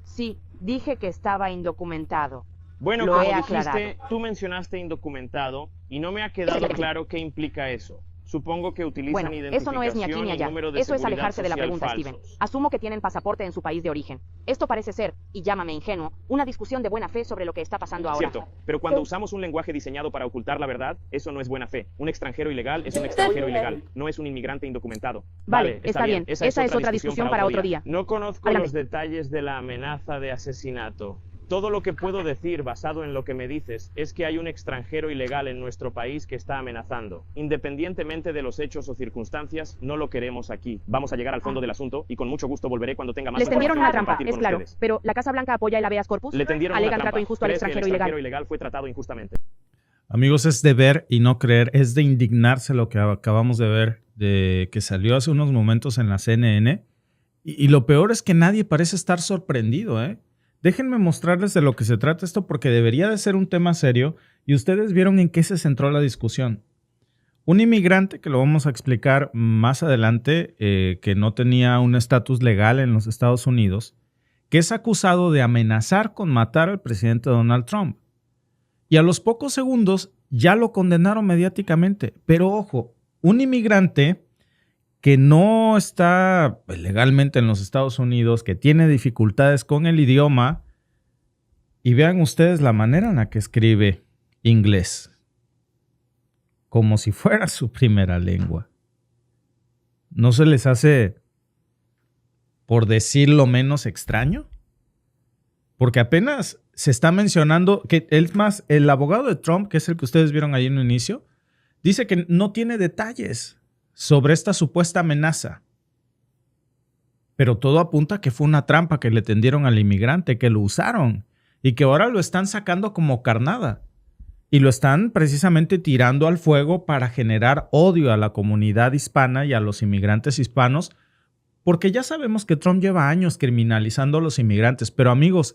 Sí, dije que estaba indocumentado. Bueno, Lo como he dijiste, aclarado. tú mencionaste indocumentado y no me ha quedado claro qué implica eso. Supongo que utilizan Bueno, identificación eso no es ni aquí ni allá. y número de Eso es seguridad alejarse de la social pregunta, falsos. Steven. Asumo que tienen pasaporte en su país de origen. Esto parece ser, y llámame ingenuo, una discusión de buena fe sobre lo que está pasando ahora. Cierto, pero cuando usamos un lenguaje diseñado para ocultar la verdad, eso no es buena fe. Un extranjero ilegal es un extranjero ilegal, no es un inmigrante indocumentado. Vale, está bien. Esa es otra discusión para otro día. No conozco Háblame. los detalles de la amenaza de asesinato. Todo lo que puedo decir basado en lo que me dices es que hay un extranjero ilegal en nuestro país que está amenazando. Independientemente de los hechos o circunstancias, no lo queremos aquí. Vamos a llegar al fondo del asunto y con mucho gusto volveré cuando tenga más Les tendieron una información trampa, para es compartir claro. con ustedes. Pero la Casa Blanca apoya el habeas corpus. Le tendieron Alegan una trampa. trato injusto al ¿Crees que el extranjero extranjero ilegal. ilegal fue tratado injustamente? Amigos, es de ver y no creer, es de indignarse lo que acabamos de ver, de que salió hace unos momentos en la CNN. Y lo peor es que nadie parece estar sorprendido, ¿eh? Déjenme mostrarles de lo que se trata esto porque debería de ser un tema serio y ustedes vieron en qué se centró la discusión. Un inmigrante, que lo vamos a explicar más adelante, que no tenía un estatus legal en los Estados Unidos, que es acusado de amenazar con matar al presidente Donald Trump. Y a los pocos segundos ya lo condenaron mediáticamente. Pero ojo, un inmigrante que no está legalmente en los Estados Unidos, que tiene dificultades con el idioma, y vean ustedes la manera en la que escribe inglés, como si fuera su primera lengua. ¿No se les hace, por decirlo menos, extraño? Porque apenas se está mencionando que, es más, el abogado de Trump, que es el que ustedes vieron ahí en el inicio, dice que no tiene detalles sobre esta supuesta amenaza. Pero todo apunta a que fue una trampa que le tendieron al inmigrante, que lo usaron y que ahora lo están sacando como carnada. Y lo están precisamente tirando al fuego para generar odio a la comunidad hispana y a los inmigrantes hispanos, porque ya sabemos que Trump lleva años criminalizando a los inmigrantes. Pero amigos,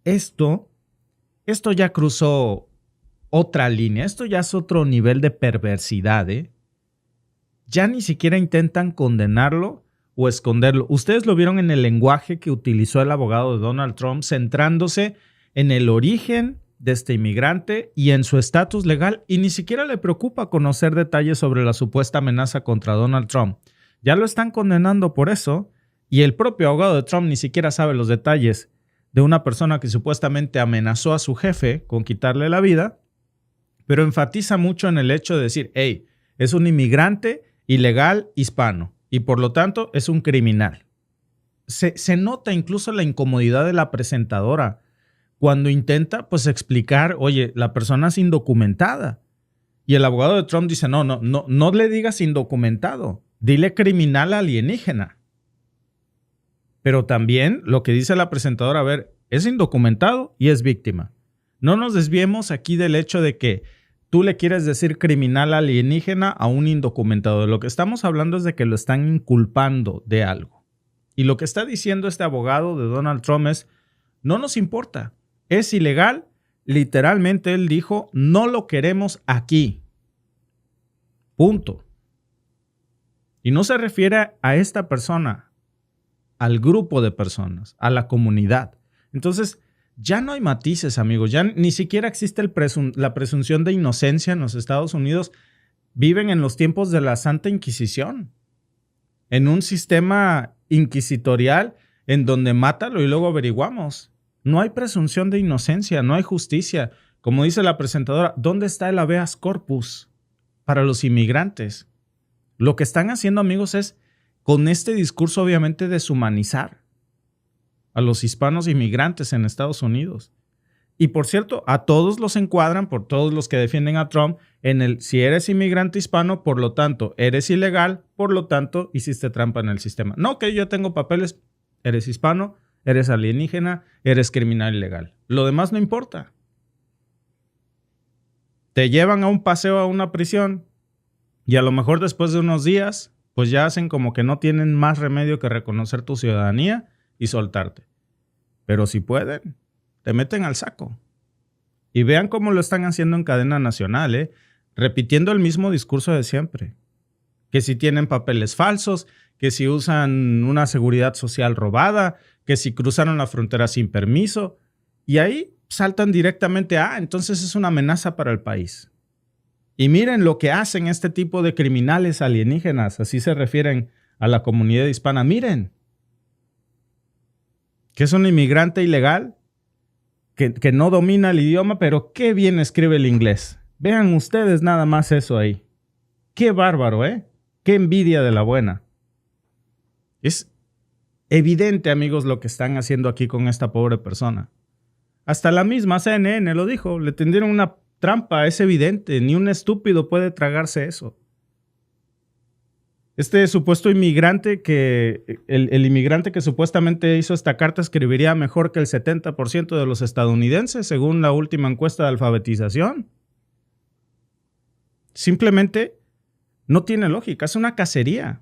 esto ya cruzó otra línea, esto ya es otro nivel de perversidad, ¿eh? Ya ni siquiera intentan condenarlo o esconderlo. Ustedes lo vieron en el lenguaje que utilizó el abogado de Donald Trump, centrándose en el origen de este inmigrante y en su estatus legal, y ni siquiera le preocupa conocer detalles sobre la supuesta amenaza contra Donald Trump. Ya lo están condenando por eso, y el propio abogado de Trump ni siquiera sabe los detalles de una persona que supuestamente amenazó a su jefe con quitarle la vida, pero enfatiza mucho en el hecho de decir, hey, es un inmigrante ilegal hispano y por lo tanto es un criminal. Se nota incluso la incomodidad de la presentadora cuando intenta pues explicar, oye, la persona es indocumentada. Y el abogado de Trump dice, no le digas indocumentado, dile criminal alienígena. Pero también lo que dice la presentadora, a ver, es indocumentado y es víctima. No nos desviemos aquí del hecho de que tú le quieres decir criminal alienígena a un indocumentado. De lo que estamos hablando es de que lo están inculpando de algo. Y lo que está diciendo este abogado de Donald Trump es, no nos importa. Es ilegal. Literalmente él dijo, no lo queremos aquí. Punto. Y no se refiere a esta persona, al grupo de personas, a la comunidad. Entonces, ya no hay matices, amigos. Ya ni siquiera existe la presunción de inocencia en los Estados Unidos. Viven en los tiempos de la Santa Inquisición, en un sistema inquisitorial en donde mátalo y luego averiguamos. No hay presunción de inocencia, no hay justicia. Como dice la presentadora, ¿dónde está el habeas corpus para los inmigrantes? Lo que están haciendo, amigos, es con este discurso obviamente deshumanizar a los hispanos inmigrantes en Estados Unidos. Y por cierto, a todos los encuadran, por todos los que defienden a Trump, en el si eres inmigrante hispano, por lo tanto, eres ilegal, por lo tanto, hiciste trampa en el sistema. No, que yo tengo papeles, eres hispano, eres alienígena, eres criminal ilegal. Lo demás no importa. Te llevan a un paseo a una prisión y a lo mejor después de unos días, pues ya hacen como que no tienen más remedio que reconocer tu ciudadanía y soltarte. Pero si pueden, te meten al saco. Y vean cómo lo están haciendo en cadena nacional, repitiendo el mismo discurso de siempre. Que si tienen papeles falsos, que si usan una seguridad social robada, que si cruzaron la frontera sin permiso. Y ahí saltan directamente a, entonces es una amenaza para el país. Y miren lo que hacen este tipo de criminales alienígenas, así se refieren a la comunidad hispana. Miren, que es un inmigrante ilegal, que no domina el idioma, pero qué bien escribe el inglés. Vean ustedes nada más eso ahí. Qué bárbaro, ¿eh? Qué envidia de la buena. Es evidente, amigos, lo que están haciendo aquí con esta pobre persona. Hasta la misma CNN lo dijo, le tendieron una trampa, es evidente, ni un estúpido puede tragarse eso. Este supuesto inmigrante el inmigrante que supuestamente hizo esta carta escribiría mejor que el 70% de los estadounidenses, según la última encuesta de alfabetización. Simplemente no tiene lógica, es una cacería.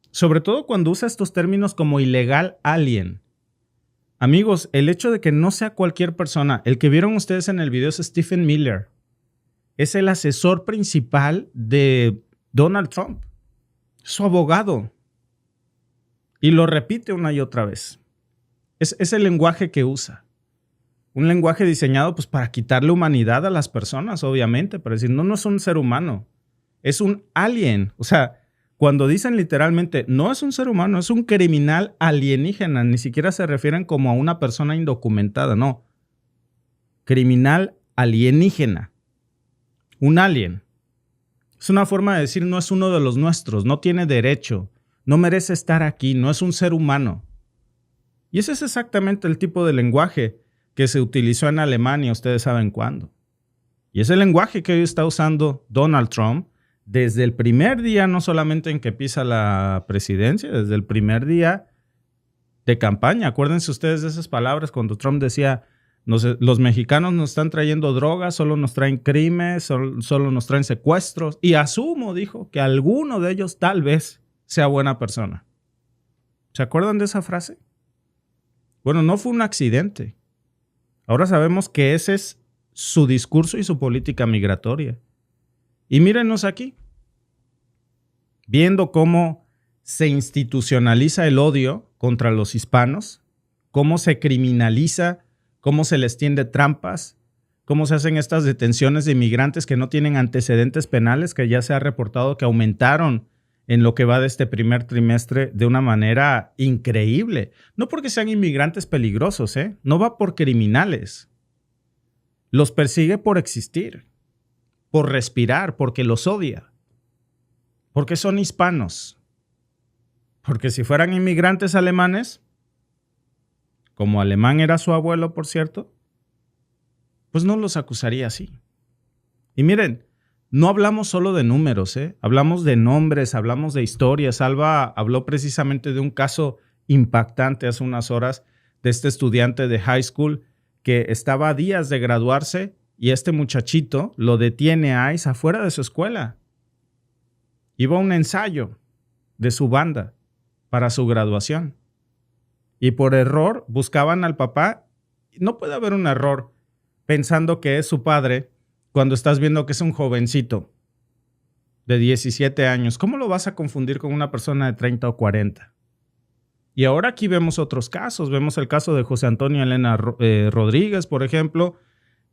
Sobre todo cuando usa estos términos como ilegal alien. Amigos, el hecho de que no sea cualquier persona, el que vieron ustedes en el video es Stephen Miller. Es el asesor principal de Donald Trump. Su abogado. Y lo repite una y otra vez. Es el lenguaje que usa. Un lenguaje diseñado pues, para quitarle humanidad a las personas, obviamente. Para decir, no es un ser humano. Es un alien. O sea, cuando dicen literalmente, no es un ser humano, es un criminal alienígena. Ni siquiera se refieren como a una persona indocumentada, no. Criminal alienígena. Un alien. Es una forma de decir, no es uno de los nuestros, no tiene derecho, no merece estar aquí, no es un ser humano. Y ese es exactamente el tipo de lenguaje que se utilizó en Alemania, ustedes saben cuándo. Y es el lenguaje que hoy está usando Donald Trump desde el primer día, no solamente en que pisa la presidencia, desde el primer día de campaña. Acuérdense ustedes de esas palabras cuando Trump decía, los mexicanos nos están trayendo drogas, solo nos traen crímenes, solo nos traen secuestros. Y asumo, dijo, que alguno de ellos tal vez sea buena persona. ¿Se acuerdan de esa frase? Bueno, no fue un accidente. Ahora sabemos que ese es su discurso y su política migratoria. Y mírenos aquí, viendo cómo se institucionaliza el odio contra los hispanos, cómo se criminaliza, cómo se les tiende trampas, cómo se hacen estas detenciones de inmigrantes que no tienen antecedentes penales, que ya se ha reportado que aumentaron en lo que va de este primer trimestre de una manera increíble. No porque sean inmigrantes peligrosos, no va por criminales. Los persigue por existir, por respirar, porque los odia, porque son hispanos. Porque si fueran inmigrantes alemanes, como alemán era su abuelo, por cierto, pues no los acusaría así. Y miren, no hablamos solo de números, hablamos de nombres, hablamos de historias. Alba habló precisamente de un caso impactante hace unas horas de este estudiante de high school que estaba a días de graduarse y este muchachito lo detiene a ICE afuera de su escuela. Iba a un ensayo de su banda para su graduación. Y por error buscaban al papá no puede haber un error pensando que es su padre cuando estás viendo que es un jovencito de 17 años. ¿Cómo lo vas a confundir con una persona de 30 o 40? Y ahora aquí vemos otros casos. Vemos el caso de José Antonio Elena Rodríguez, por ejemplo,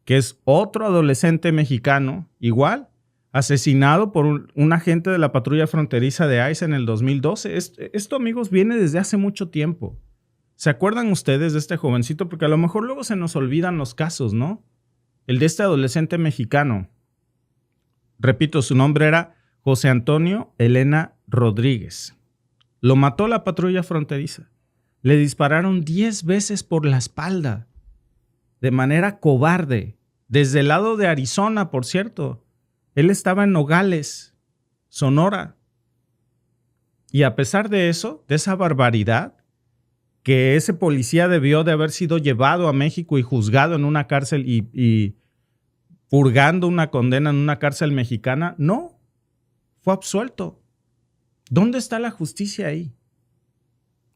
que es otro adolescente mexicano, igual, asesinado por un agente de la patrulla fronteriza de ICE en el 2012. Esto, amigos, viene desde hace mucho tiempo. ¿Se acuerdan ustedes de este jovencito? Porque a lo mejor luego se nos olvidan los casos, ¿no? El de este adolescente mexicano. Repito, su nombre era José Antonio Elena Rodríguez. Lo mató la patrulla fronteriza. Le dispararon 10 veces por la espalda, de manera cobarde, desde el lado de Arizona, por cierto. Él estaba en Nogales, Sonora. Y a pesar de eso, de esa barbaridad, que ese policía debió de haber sido llevado a México y juzgado en una cárcel y purgando una condena en una cárcel mexicana, no, fue absuelto. ¿Dónde está la justicia ahí?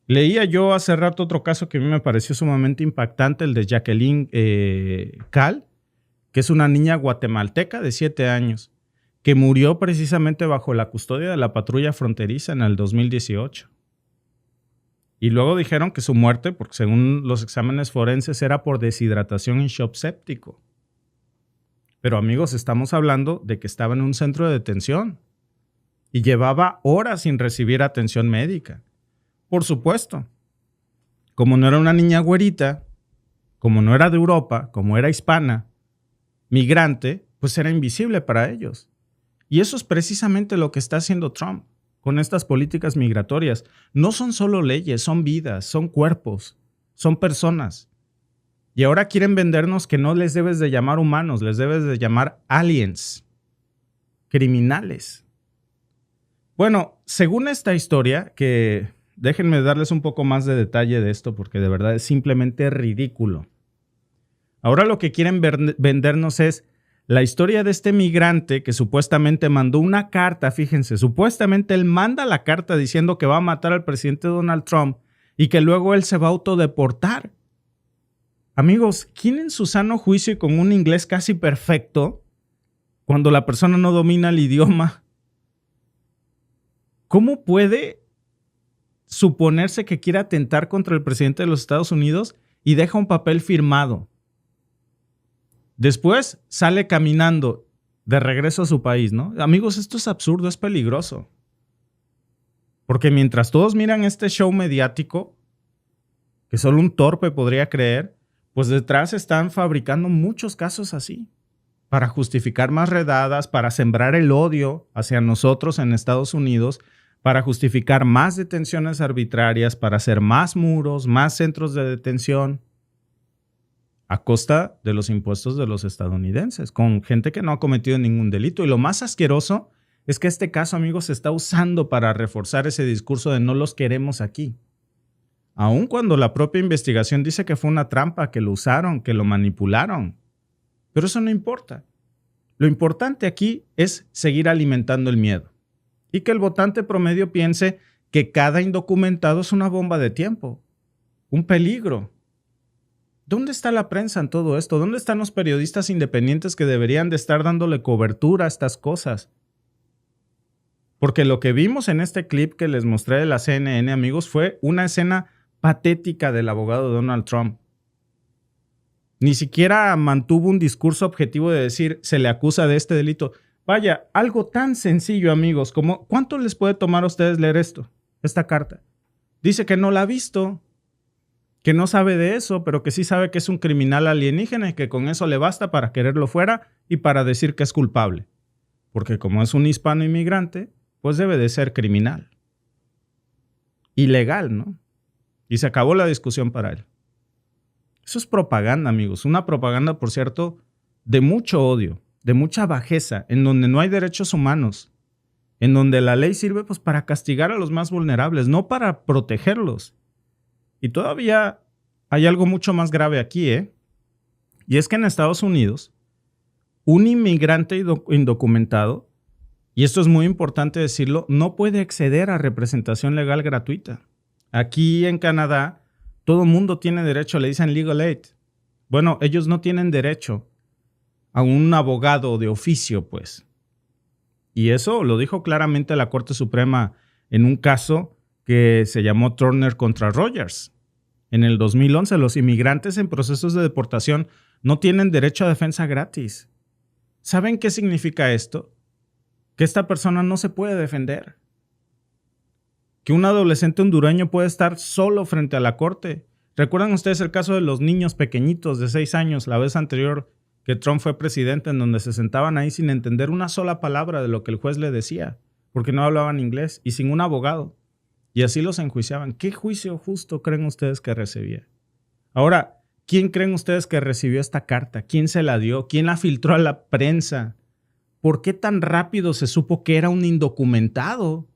Leía yo hace rato otro caso que a mí me pareció sumamente impactante, el de Jacqueline Cal, que es una niña guatemalteca de 7 años, que murió precisamente bajo la custodia de la patrulla fronteriza en el 2018. Y luego dijeron que su muerte, porque según los exámenes forenses, era por deshidratación y shock séptico. Pero amigos, estamos hablando de que estaba en un centro de detención y llevaba horas sin recibir atención médica. Por supuesto, como no era una niña güerita, como no era de Europa, como era hispana, migrante, pues era invisible para ellos. Y eso es precisamente lo que está haciendo Trump con estas políticas migratorias. No son solo leyes, son vidas, son cuerpos, son personas. Y ahora quieren vendernos que no les debes de llamar humanos, les debes de llamar aliens, criminales. Bueno, según esta historia, que déjenme darles un poco más de detalle de esto porque de verdad es simplemente ridículo. Ahora lo que quieren vendernos es la historia de este migrante que supuestamente mandó una carta, fíjense, supuestamente él manda la carta diciendo que va a matar al presidente Donald Trump y que luego él se va a autodeportar. Amigos, ¿quién en su sano juicio y con un inglés casi perfecto, cuando la persona no domina el idioma, cómo puede suponerse que quiere atentar contra el presidente de los Estados Unidos y deja un papel firmado? Después sale caminando de regreso a su país, ¿no? Amigos, esto es absurdo, es peligroso. Porque mientras todos miran este show mediático, que solo un torpe podría creer, pues detrás están fabricando muchos casos así, para justificar más redadas, para sembrar el odio hacia nosotros en Estados Unidos, para justificar más detenciones arbitrarias, para hacer más muros, más centros de detención, a costa de los impuestos de los estadounidenses, con gente que no ha cometido ningún delito. Y lo más asqueroso es que este caso, amigos, se está usando para reforzar ese discurso de no los queremos aquí. Aun cuando la propia investigación dice que fue una trampa, que lo usaron, que lo manipularon. Pero eso no importa. Lo importante aquí es seguir alimentando el miedo. Y que el votante promedio piense que cada indocumentado es una bomba de tiempo, un peligro. ¿Dónde está la prensa en todo esto? ¿Dónde están los periodistas independientes que deberían de estar dándole cobertura a estas cosas? Porque lo que vimos en este clip que les mostré de la CNN, amigos, fue una escena patética del abogado de Donald Trump. Ni siquiera mantuvo un discurso objetivo de decir se le acusa de este delito. Vaya, algo tan sencillo, amigos, como ¿cuánto les puede tomar a ustedes leer esta carta? Dice que no la ha visto, que no sabe de eso, pero que sí sabe que es un criminal alienígena y que con eso le basta para quererlo fuera y para decir que es culpable. Porque como es un hispano inmigrante, pues debe de ser criminal. Ilegal, ¿no? Y se acabó la discusión para él. Eso es propaganda, amigos. Una propaganda, por cierto, de mucho odio, de mucha bajeza, en donde no hay derechos humanos, en donde la ley sirve pues para castigar a los más vulnerables, no para protegerlos. Y todavía hay algo mucho más grave aquí, Y es que en Estados Unidos, un inmigrante indocumentado, y esto es muy importante decirlo, no puede acceder a representación legal gratuita. Aquí en Canadá, todo mundo tiene derecho, le dicen legal aid. Bueno, ellos no tienen derecho a un abogado de oficio, pues. Y eso lo dijo claramente la Corte Suprema en un caso que se llamó Turner contra Rogers. En el 2011, los inmigrantes en procesos de deportación no tienen derecho a defensa gratis. ¿Saben qué significa esto? Que esta persona no se puede defender. Que un adolescente hondureño puede estar solo frente a la corte. ¿Recuerdan ustedes el caso de los niños pequeñitos de 6 años, la vez anterior que Trump fue presidente, en donde se sentaban ahí sin entender una sola palabra de lo que el juez le decía, porque no hablaban inglés y sin un abogado? Y así los enjuiciaban. ¿Qué juicio justo creen ustedes que recibía? Ahora, ¿quién creen ustedes que recibió esta carta? ¿Quién se la dio? ¿Quién la filtró a la prensa? ¿Por qué tan rápido se supo que era un indocumentado?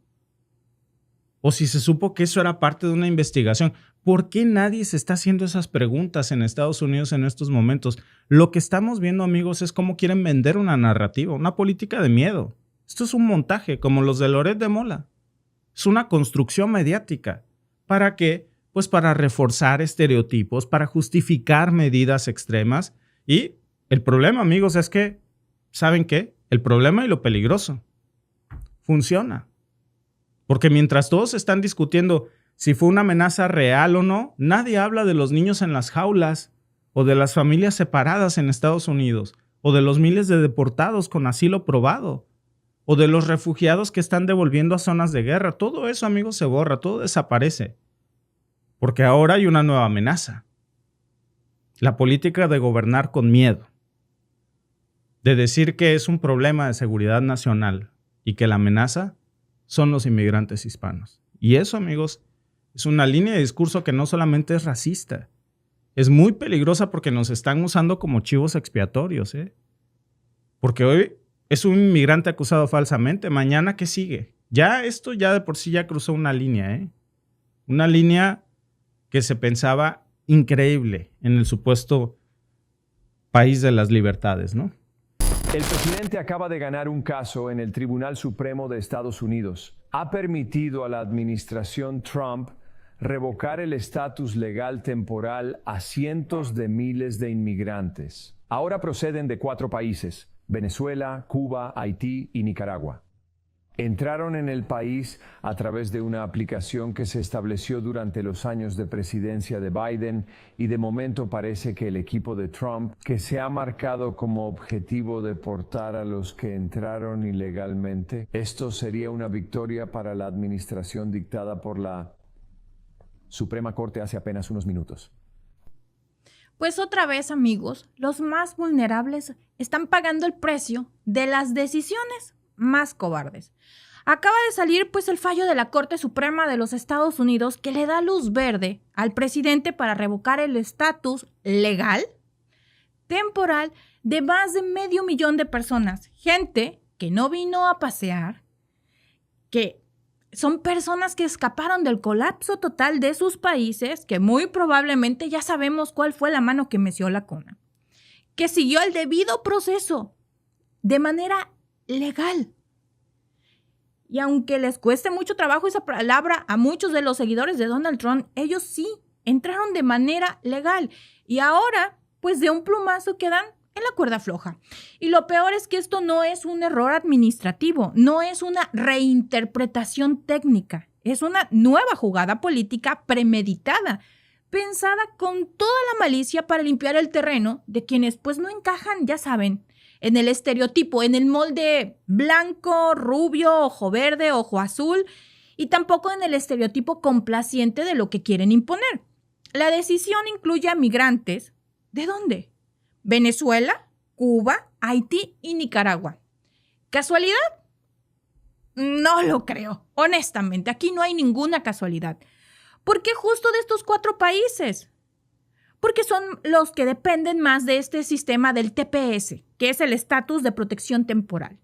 O si se supo que eso era parte de una investigación. ¿Por qué nadie se está haciendo esas preguntas en Estados Unidos en estos momentos? Lo que estamos viendo, amigos, es cómo quieren vender una narrativa, una política de miedo. Esto es un montaje, como los de Loret de Mola. Es una construcción mediática. ¿Para qué? Pues para reforzar estereotipos, para justificar medidas extremas. Y el problema, amigos, es que, ¿saben qué? El problema y lo peligroso. Funciona. Porque mientras todos están discutiendo si fue una amenaza real o no, nadie habla de los niños en las jaulas, o de las familias separadas en Estados Unidos, o de los miles de deportados con asilo probado, o de los refugiados que están devolviendo a zonas de guerra. Todo eso, amigos, se borra, todo desaparece. Porque ahora hay una nueva amenaza. La política de gobernar con miedo. De decir que es un problema de seguridad nacional y que la amenaza son los inmigrantes hispanos. Y eso, amigos, es una línea de discurso que no solamente es racista, es muy peligrosa porque nos están usando como chivos expiatorios, Porque hoy es un inmigrante acusado falsamente. Mañana, ¿qué sigue? Esto ya de por sí ya cruzó una línea, Una línea que se pensaba increíble en el supuesto país de las libertades, ¿no? El presidente acaba de ganar un caso en el Tribunal Supremo de Estados Unidos. Ha permitido a la administración Trump revocar el estatus legal temporal a cientos de miles de inmigrantes. Ahora proceden de 4 países: Venezuela, Cuba, Haití y Nicaragua. Entraron en el país a través de una aplicación que se estableció durante los años de presidencia de Biden y de momento parece que el equipo de Trump, que se ha marcado como objetivo deportar a los que entraron ilegalmente, esto sería una victoria para la administración dictada por la Suprema Corte hace apenas unos minutos. Pues otra vez, amigos, los más vulnerables están pagando el precio de las decisiones más cobardes. Acaba de salir pues el fallo de la Corte Suprema de los Estados Unidos que le da luz verde al presidente para revocar el estatus legal temporal de más de 500,000 de personas. Gente que no vino a pasear, que son personas que escaparon del colapso total de sus países, que muy probablemente ya sabemos cuál fue la mano que meció la cuna, que siguió el debido proceso de manera legal. Y aunque les cueste mucho trabajo esa palabra a muchos de los seguidores de Donald Trump, ellos sí entraron de manera legal. Y ahora, pues de un plumazo quedan en la cuerda floja. Y lo peor es que esto no es un error administrativo, no es una reinterpretación técnica, es una nueva jugada política premeditada, pensada con toda la malicia para limpiar el terreno de quienes pues no encajan, ya saben, en el estereotipo, en el molde blanco, rubio, ojo verde, ojo azul, y tampoco en el estereotipo complaciente de lo que quieren imponer. La decisión incluye a migrantes. ¿De dónde? Venezuela, Cuba, Haití y Nicaragua. ¿Casualidad? No lo creo. Honestamente, aquí no hay ninguna casualidad. ¿Por qué justo de estos 4 países? Porque son los que dependen más de este sistema del TPS, que es el estatus de protección temporal.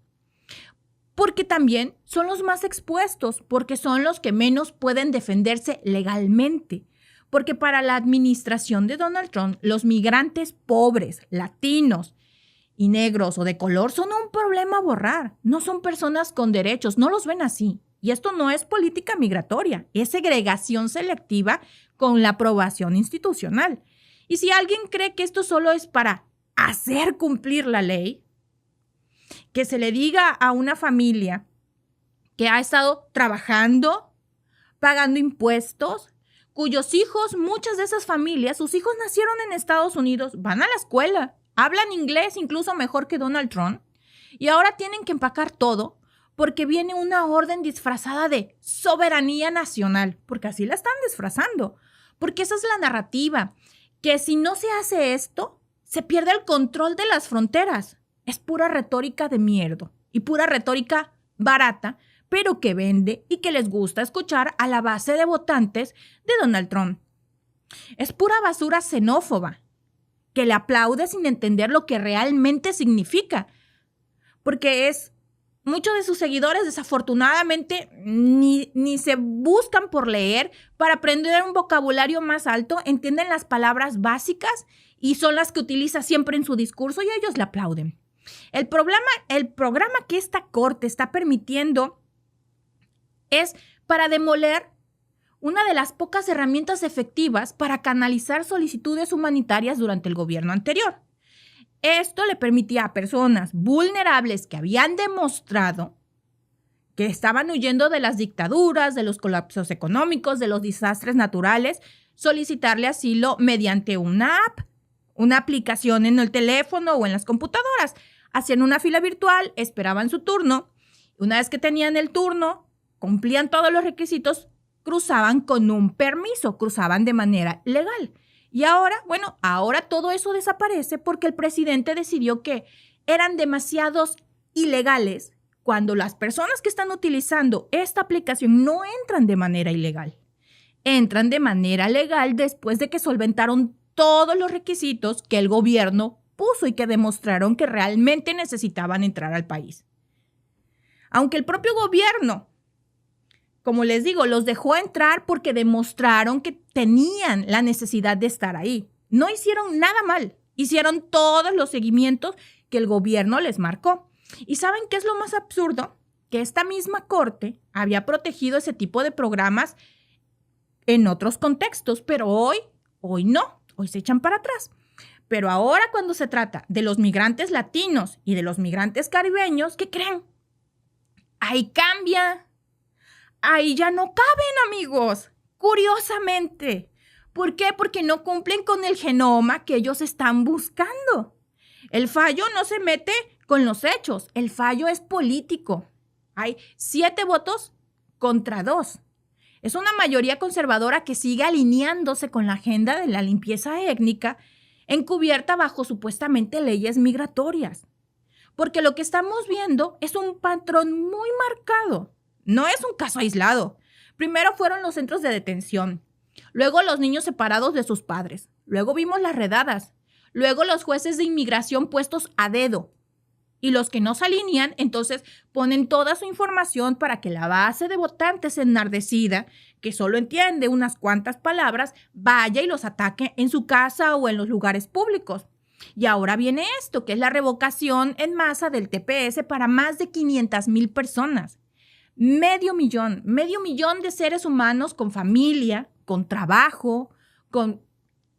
Porque también son los más expuestos, porque son los que menos pueden defenderse legalmente. Porque para la administración de Donald Trump, los migrantes pobres, latinos y negros o de color son un problema a borrar. No son personas con derechos, no los ven así. Y esto no es política migratoria, es segregación selectiva con la aprobación institucional. Y si alguien cree que esto solo es para hacer cumplir la ley, que se le diga a una familia que ha estado trabajando, pagando impuestos, cuyos hijos, muchas de esas familias, sus hijos nacieron en Estados Unidos, van a la escuela, hablan inglés incluso mejor que Donald Trump, y ahora tienen que empacar todo porque viene una orden disfrazada de soberanía nacional, porque así la están disfrazando, porque esa es la narrativa, que si no se hace esto, se pierde el control de las fronteras. Es pura retórica de mierda y pura retórica barata, pero que vende y que les gusta escuchar a la base de votantes de Donald Trump. Es pura basura xenófoba, que le aplaude sin entender lo que realmente significa, porque muchos de sus seguidores desafortunadamente ni se buscan por leer para aprender un vocabulario más alto, entienden las palabras básicas y son las que utiliza siempre en su discurso y ellos le aplauden. El programa que esta corte está permitiendo es para demoler una de las pocas herramientas efectivas para canalizar solicitudes humanitarias durante el gobierno anterior. Esto le permitía a personas vulnerables que habían demostrado que estaban huyendo de las dictaduras, de los colapsos económicos, de los desastres naturales, solicitarle asilo mediante una app, una aplicación en el teléfono o en las computadoras. Hacían una fila virtual, esperaban su turno. Una vez que tenían el turno, cumplían todos los requisitos, cruzaban con un permiso, cruzaban de manera legal. Y ahora todo eso desaparece porque el presidente decidió que eran demasiados ilegales cuando las personas que están utilizando esta aplicación no entran de manera ilegal. Entran de manera legal después de que solventaron todos los requisitos que el gobierno puso y que demostraron que realmente necesitaban entrar al país. Aunque el propio gobierno, como les digo, los dejó entrar porque demostraron que tenían la necesidad de estar ahí. No hicieron nada mal, hicieron todos los seguimientos que el gobierno les marcó. ¿Y saben qué es lo más absurdo? Que esta misma corte había protegido ese tipo de programas en otros contextos, pero hoy no, hoy se echan para atrás. Pero ahora cuando se trata de los migrantes latinos y de los migrantes caribeños, ¿qué creen? Ahí cambia. Ahí ya no caben, amigos, curiosamente. ¿Por qué? Porque no cumplen con el genoma que ellos están buscando. El fallo no se mete con los hechos, el fallo es político. Hay 7 votos contra 2. Es una mayoría conservadora que sigue alineándose con la agenda de la limpieza étnica encubierta bajo supuestamente leyes migratorias. Porque lo que estamos viendo es un patrón muy marcado. No es un caso aislado. Primero fueron los centros de detención, luego los niños separados de sus padres, luego vimos las redadas, luego los jueces de inmigración puestos a dedo. Y los que no se alinean, entonces ponen toda su información para que la base de votantes enardecida, que solo entiende unas cuantas palabras, vaya y los ataque en su casa o en los lugares públicos. Y ahora viene esto, que es la revocación en masa del TPS para más de 500,000 personas. Medio millón de seres humanos con familia, con trabajo,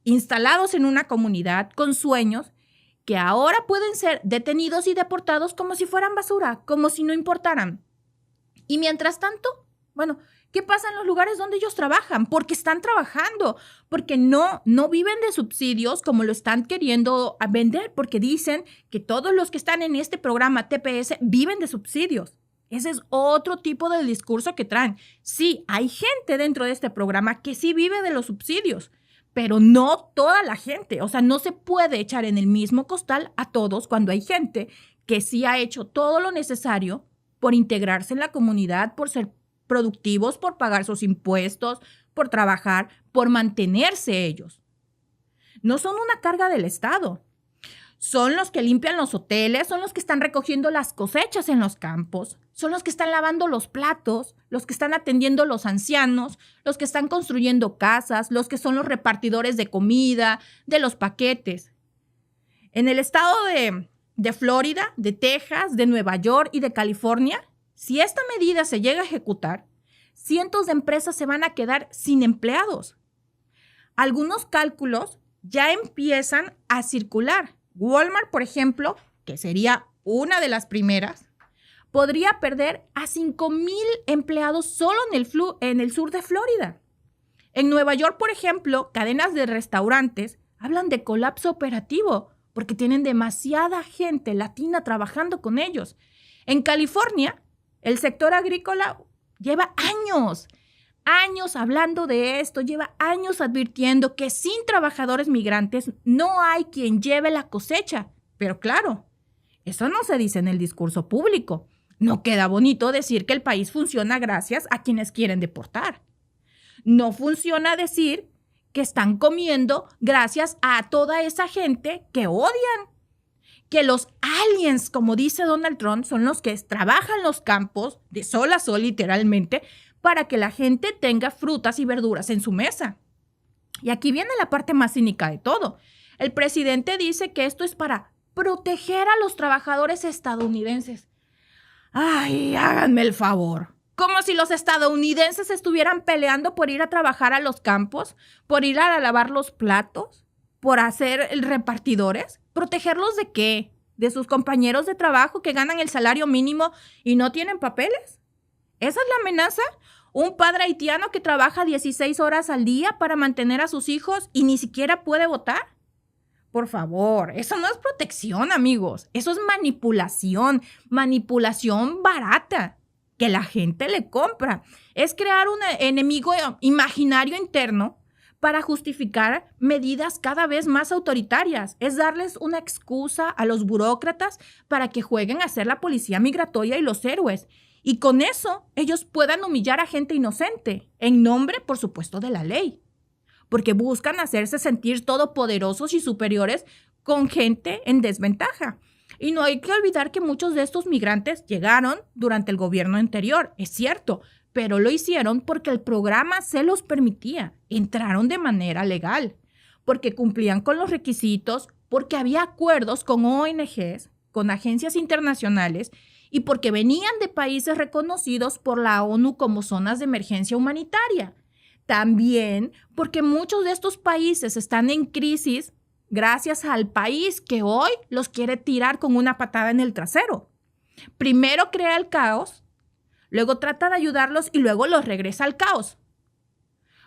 instalados en una comunidad, con sueños, que ahora pueden ser detenidos y deportados como si fueran basura, como si no importaran. Y mientras tanto, ¿qué pasa en los lugares donde ellos trabajan? Porque están trabajando, porque no viven de subsidios como lo están queriendo vender, porque dicen que todos los que están en este programa TPS viven de subsidios. Ese es otro tipo de discurso que traen. Sí, hay gente dentro de este programa que sí vive de los subsidios, pero no toda la gente. O sea, no se puede echar en el mismo costal a todos cuando hay gente que sí ha hecho todo lo necesario por integrarse en la comunidad, por ser productivos, por pagar sus impuestos, por trabajar, por mantenerse ellos. No son una carga del Estado. Son los que limpian los hoteles, son los que están recogiendo las cosechas en los campos, son los que están lavando los platos, los que están atendiendo a los ancianos, los que están construyendo casas, los que son los repartidores de comida, de los paquetes. En el estado de Florida, de Texas, de Nueva York y de California, si esta medida se llega a ejecutar, cientos de empresas se van a quedar sin empleados. Algunos cálculos ya empiezan a circular. Walmart, por ejemplo, que sería una de las primeras, podría perder a 5,000 empleados solo en el sur de Florida. En Nueva York, por ejemplo, cadenas de restaurantes hablan de colapso operativo porque tienen demasiada gente latina trabajando con ellos. En California, el sector agrícola lleva años hablando de esto, lleva años advirtiendo que sin trabajadores migrantes no hay quien lleve la cosecha. Pero claro, eso no se dice en el discurso público. No queda bonito decir que el país funciona gracias a quienes quieren deportar. No funciona decir que están comiendo gracias a toda esa gente que odian. Que los aliens, como dice Donald Trump, son los que trabajan los campos de sol a sol literalmente para que la gente tenga frutas y verduras en su mesa. Y aquí viene la parte más cínica de todo. El presidente dice que esto es para proteger a los trabajadores estadounidenses. Ay, háganme el favor. Como si los estadounidenses estuvieran peleando por ir a trabajar a los campos, por ir a lavar los platos, por hacer repartidores. ¿Protegerlos de qué? ¿De sus compañeros de trabajo que ganan el salario mínimo y no tienen papeles? ¿Esa es la amenaza? ¿Un padre haitiano que trabaja 16 horas al día para mantener a sus hijos y ni siquiera puede votar? Por favor, eso no es protección, amigos. Eso es manipulación barata que la gente le compra. Es crear un enemigo imaginario interno para justificar medidas cada vez más autoritarias. Es darles una excusa a los burócratas para que jueguen a ser la policía migratoria y los héroes. Y con eso ellos puedan humillar a gente inocente, en nombre, por supuesto, de la ley. Porque buscan hacerse sentir todopoderosos y superiores con gente en desventaja. Y no hay que olvidar que muchos de estos migrantes llegaron durante el gobierno anterior, es cierto, pero lo hicieron porque el programa se los permitía. Entraron de manera legal, porque cumplían con los requisitos, porque había acuerdos con ONGs, con agencias internacionales y porque venían de países reconocidos por la ONU como zonas de emergencia humanitaria. También porque muchos de estos países están en crisis gracias al país que hoy los quiere tirar con una patada en el trasero. Primero crea el caos, luego trata de ayudarlos y luego los regresa al caos.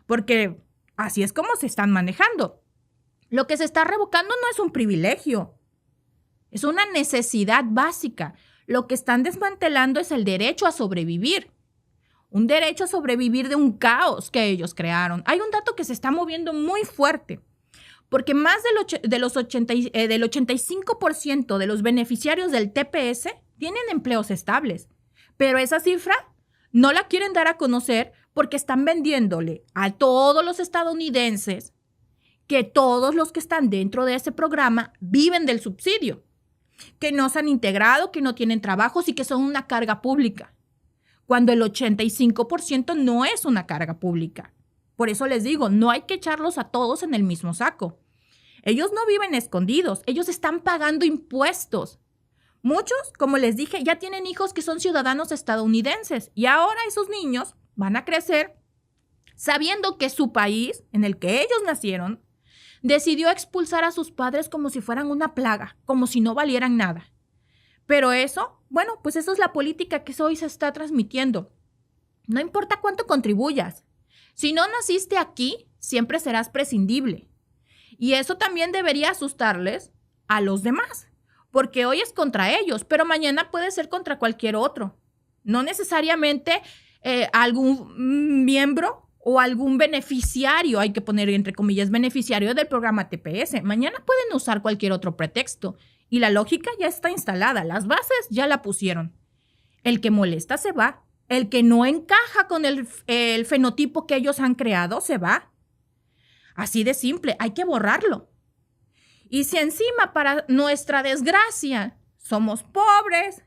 Porque así es como se están manejando. Lo que se está revocando no es un privilegio, es una necesidad básica. Lo que están desmantelando es el derecho a sobrevivir. Un derecho a sobrevivir de un caos que ellos crearon. Hay un dato que se está moviendo muy fuerte, porque más del 85% de los beneficiarios del TPS tienen empleos estables, pero esa cifra no la quieren dar a conocer porque están vendiéndole a todos los estadounidenses que todos los que están dentro de ese programa viven del subsidio, que no se han integrado, que no tienen trabajos y que son una carga pública, cuando el 85% no es una carga pública. Por eso les digo, no hay que echarlos a todos en el mismo saco. Ellos no viven escondidos, ellos están pagando impuestos. Muchos, como les dije, ya tienen hijos que son ciudadanos estadounidenses y ahora esos niños van a crecer sabiendo que su país, en el que ellos nacieron, decidió expulsar a sus padres como si fueran una plaga, como si no valieran nada. Pero eso, bueno, pues eso es la política que hoy se está transmitiendo. No importa cuánto contribuyas. Si no naciste aquí, siempre serás prescindible. Y eso también debería asustarles a los demás, porque hoy es contra ellos, pero mañana puede ser contra cualquier otro. No necesariamente algún miembro o algún beneficiario, hay que poner entre comillas, beneficiario del programa TPS. Mañana pueden usar cualquier otro pretexto. Y la lógica ya está instalada, las bases ya la pusieron. El que molesta se va, el que no encaja con el fenotipo que ellos han creado se va. Así de simple, hay que borrarlo. Y si encima, para nuestra desgracia, somos pobres,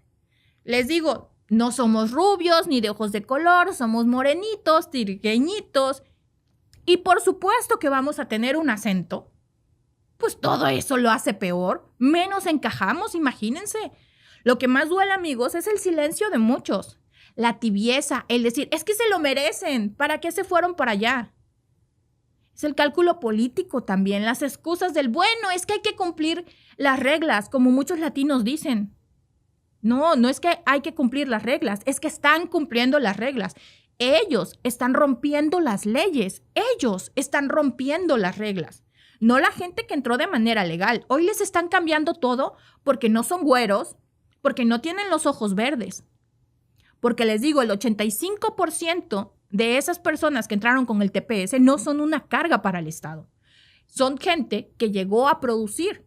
les digo, no somos rubios ni de ojos de color, somos morenitos, trigueñitos, y por supuesto que vamos a tener un acento, pues todo eso lo hace peor, menos encajamos, imagínense. Lo que más duele, amigos, es el silencio de muchos, la tibieza, el decir, es que se lo merecen, ¿para qué se fueron para allá? Es el cálculo político también, las excusas del, bueno, es que hay que cumplir las reglas, como muchos latinos dicen. No es que hay que cumplir las reglas, es que están cumpliendo las reglas. Ellos están rompiendo las leyes, ellos están rompiendo las reglas. No la gente que entró de manera legal. Hoy les están cambiando todo porque no son güeros, porque no tienen los ojos verdes. Porque les digo, el 85% de esas personas que entraron con el TPS no son una carga para el Estado. Son gente que llegó a producir.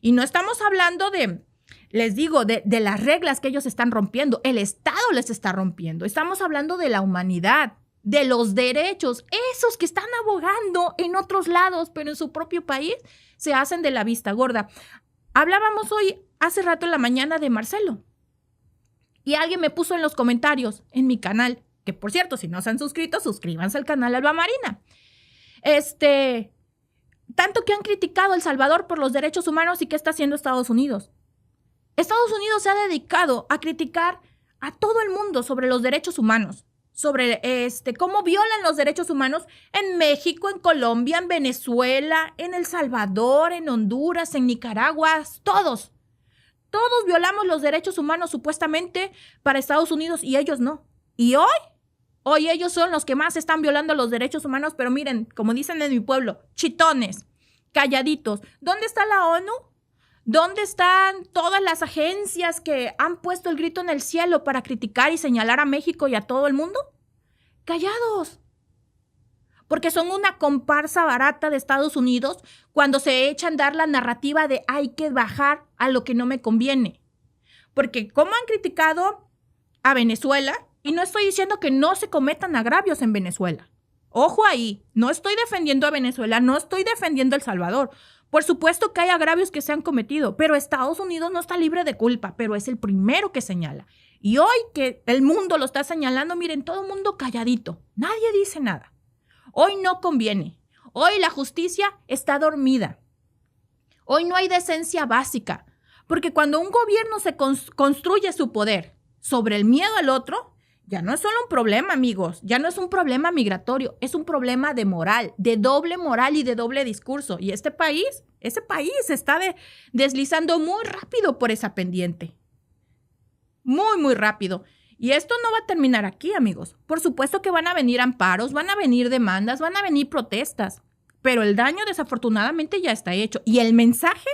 Y no estamos hablando de, les digo, de las reglas que ellos están rompiendo. El Estado les está rompiendo. Estamos hablando de la humanidad, de los derechos. Esos que están abogando en otros lados, pero en su propio país, se hacen de la vista gorda. Hablábamos hoy, hace rato en la mañana, de Marcelo. Y alguien me puso en los comentarios, en mi canal, que por cierto, si no se han suscrito, suscríbanse al canal Alba Marina. Tanto que han criticado a El Salvador por los derechos humanos y qué está haciendo Estados Unidos. Estados Unidos se ha dedicado a criticar a todo el mundo sobre los derechos humanos, sobre cómo violan los derechos humanos en México, en Colombia, en Venezuela, en El Salvador, en Honduras, en Nicaragua, todos. Todos violamos los derechos humanos supuestamente para Estados Unidos y ellos no. Y hoy ellos son los que más están violando los derechos humanos, pero miren, como dicen en mi pueblo, chitones, calladitos. ¿Dónde está la ONU? ¿Dónde están todas las agencias que han puesto el grito en el cielo para criticar y señalar a México y a todo el mundo? Callados. Porque son una comparsa barata de Estados Unidos cuando se echan a dar la narrativa de hay que bajar a lo que no me conviene. Porque como han criticado a Venezuela, y no estoy diciendo que no se cometan agravios en Venezuela. Ojo ahí, no estoy defendiendo a Venezuela, no estoy defendiendo a El Salvador. Por supuesto que hay agravios que se han cometido, pero Estados Unidos no está libre de culpa, pero es el primero que señala. Y hoy que el mundo lo está señalando, miren, todo el mundo calladito, nadie dice nada. Hoy no conviene, hoy la justicia está dormida. Hoy no hay decencia básica, porque cuando un gobierno se construye su poder sobre el miedo al otro, ya no es solo un problema, amigos, ya no es un problema migratorio, es un problema de moral, de doble moral y de doble discurso. Y ese país se está deslizando muy rápido por esa pendiente. Muy, muy rápido. Y esto no va a terminar aquí, amigos. Por supuesto que van a venir amparos, van a venir demandas, van a venir protestas. Pero el daño desafortunadamente ya está hecho. Y el mensaje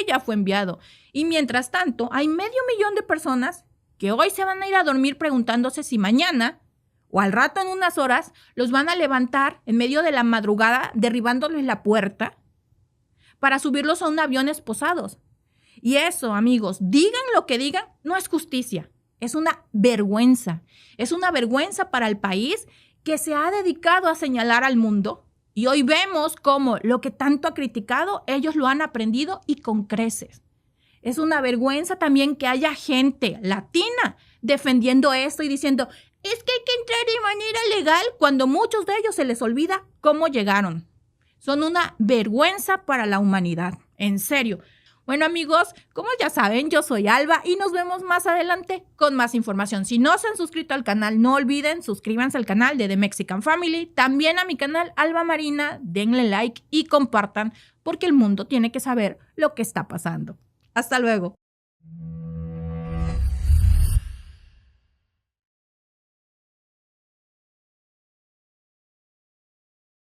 ya fue enviado. Y mientras tanto, hay 500,000 de personas que hoy se van a ir a dormir preguntándose si mañana o al rato en unas horas los van a levantar en medio de la madrugada derribándoles la puerta para subirlos a un avión esposados. Y eso, amigos, digan lo que digan, no es justicia. Es una vergüenza. Es una vergüenza para el país que se ha dedicado a señalar al mundo. Y hoy vemos cómo lo que tanto ha criticado, ellos lo han aprendido y con creces. Es una vergüenza también que haya gente latina defendiendo esto y diciendo, es que hay que entrar de manera legal cuando muchos de ellos se les olvida cómo llegaron. Son una vergüenza para la humanidad, en serio. Bueno, amigos, como ya saben, yo soy Alba y nos vemos más adelante con más información. Si no se han suscrito al canal, no olviden, suscríbanse al canal de The Mexican Family, también a mi canal Alba Marina, denle like y compartan porque el mundo tiene que saber lo que está pasando. Hasta luego.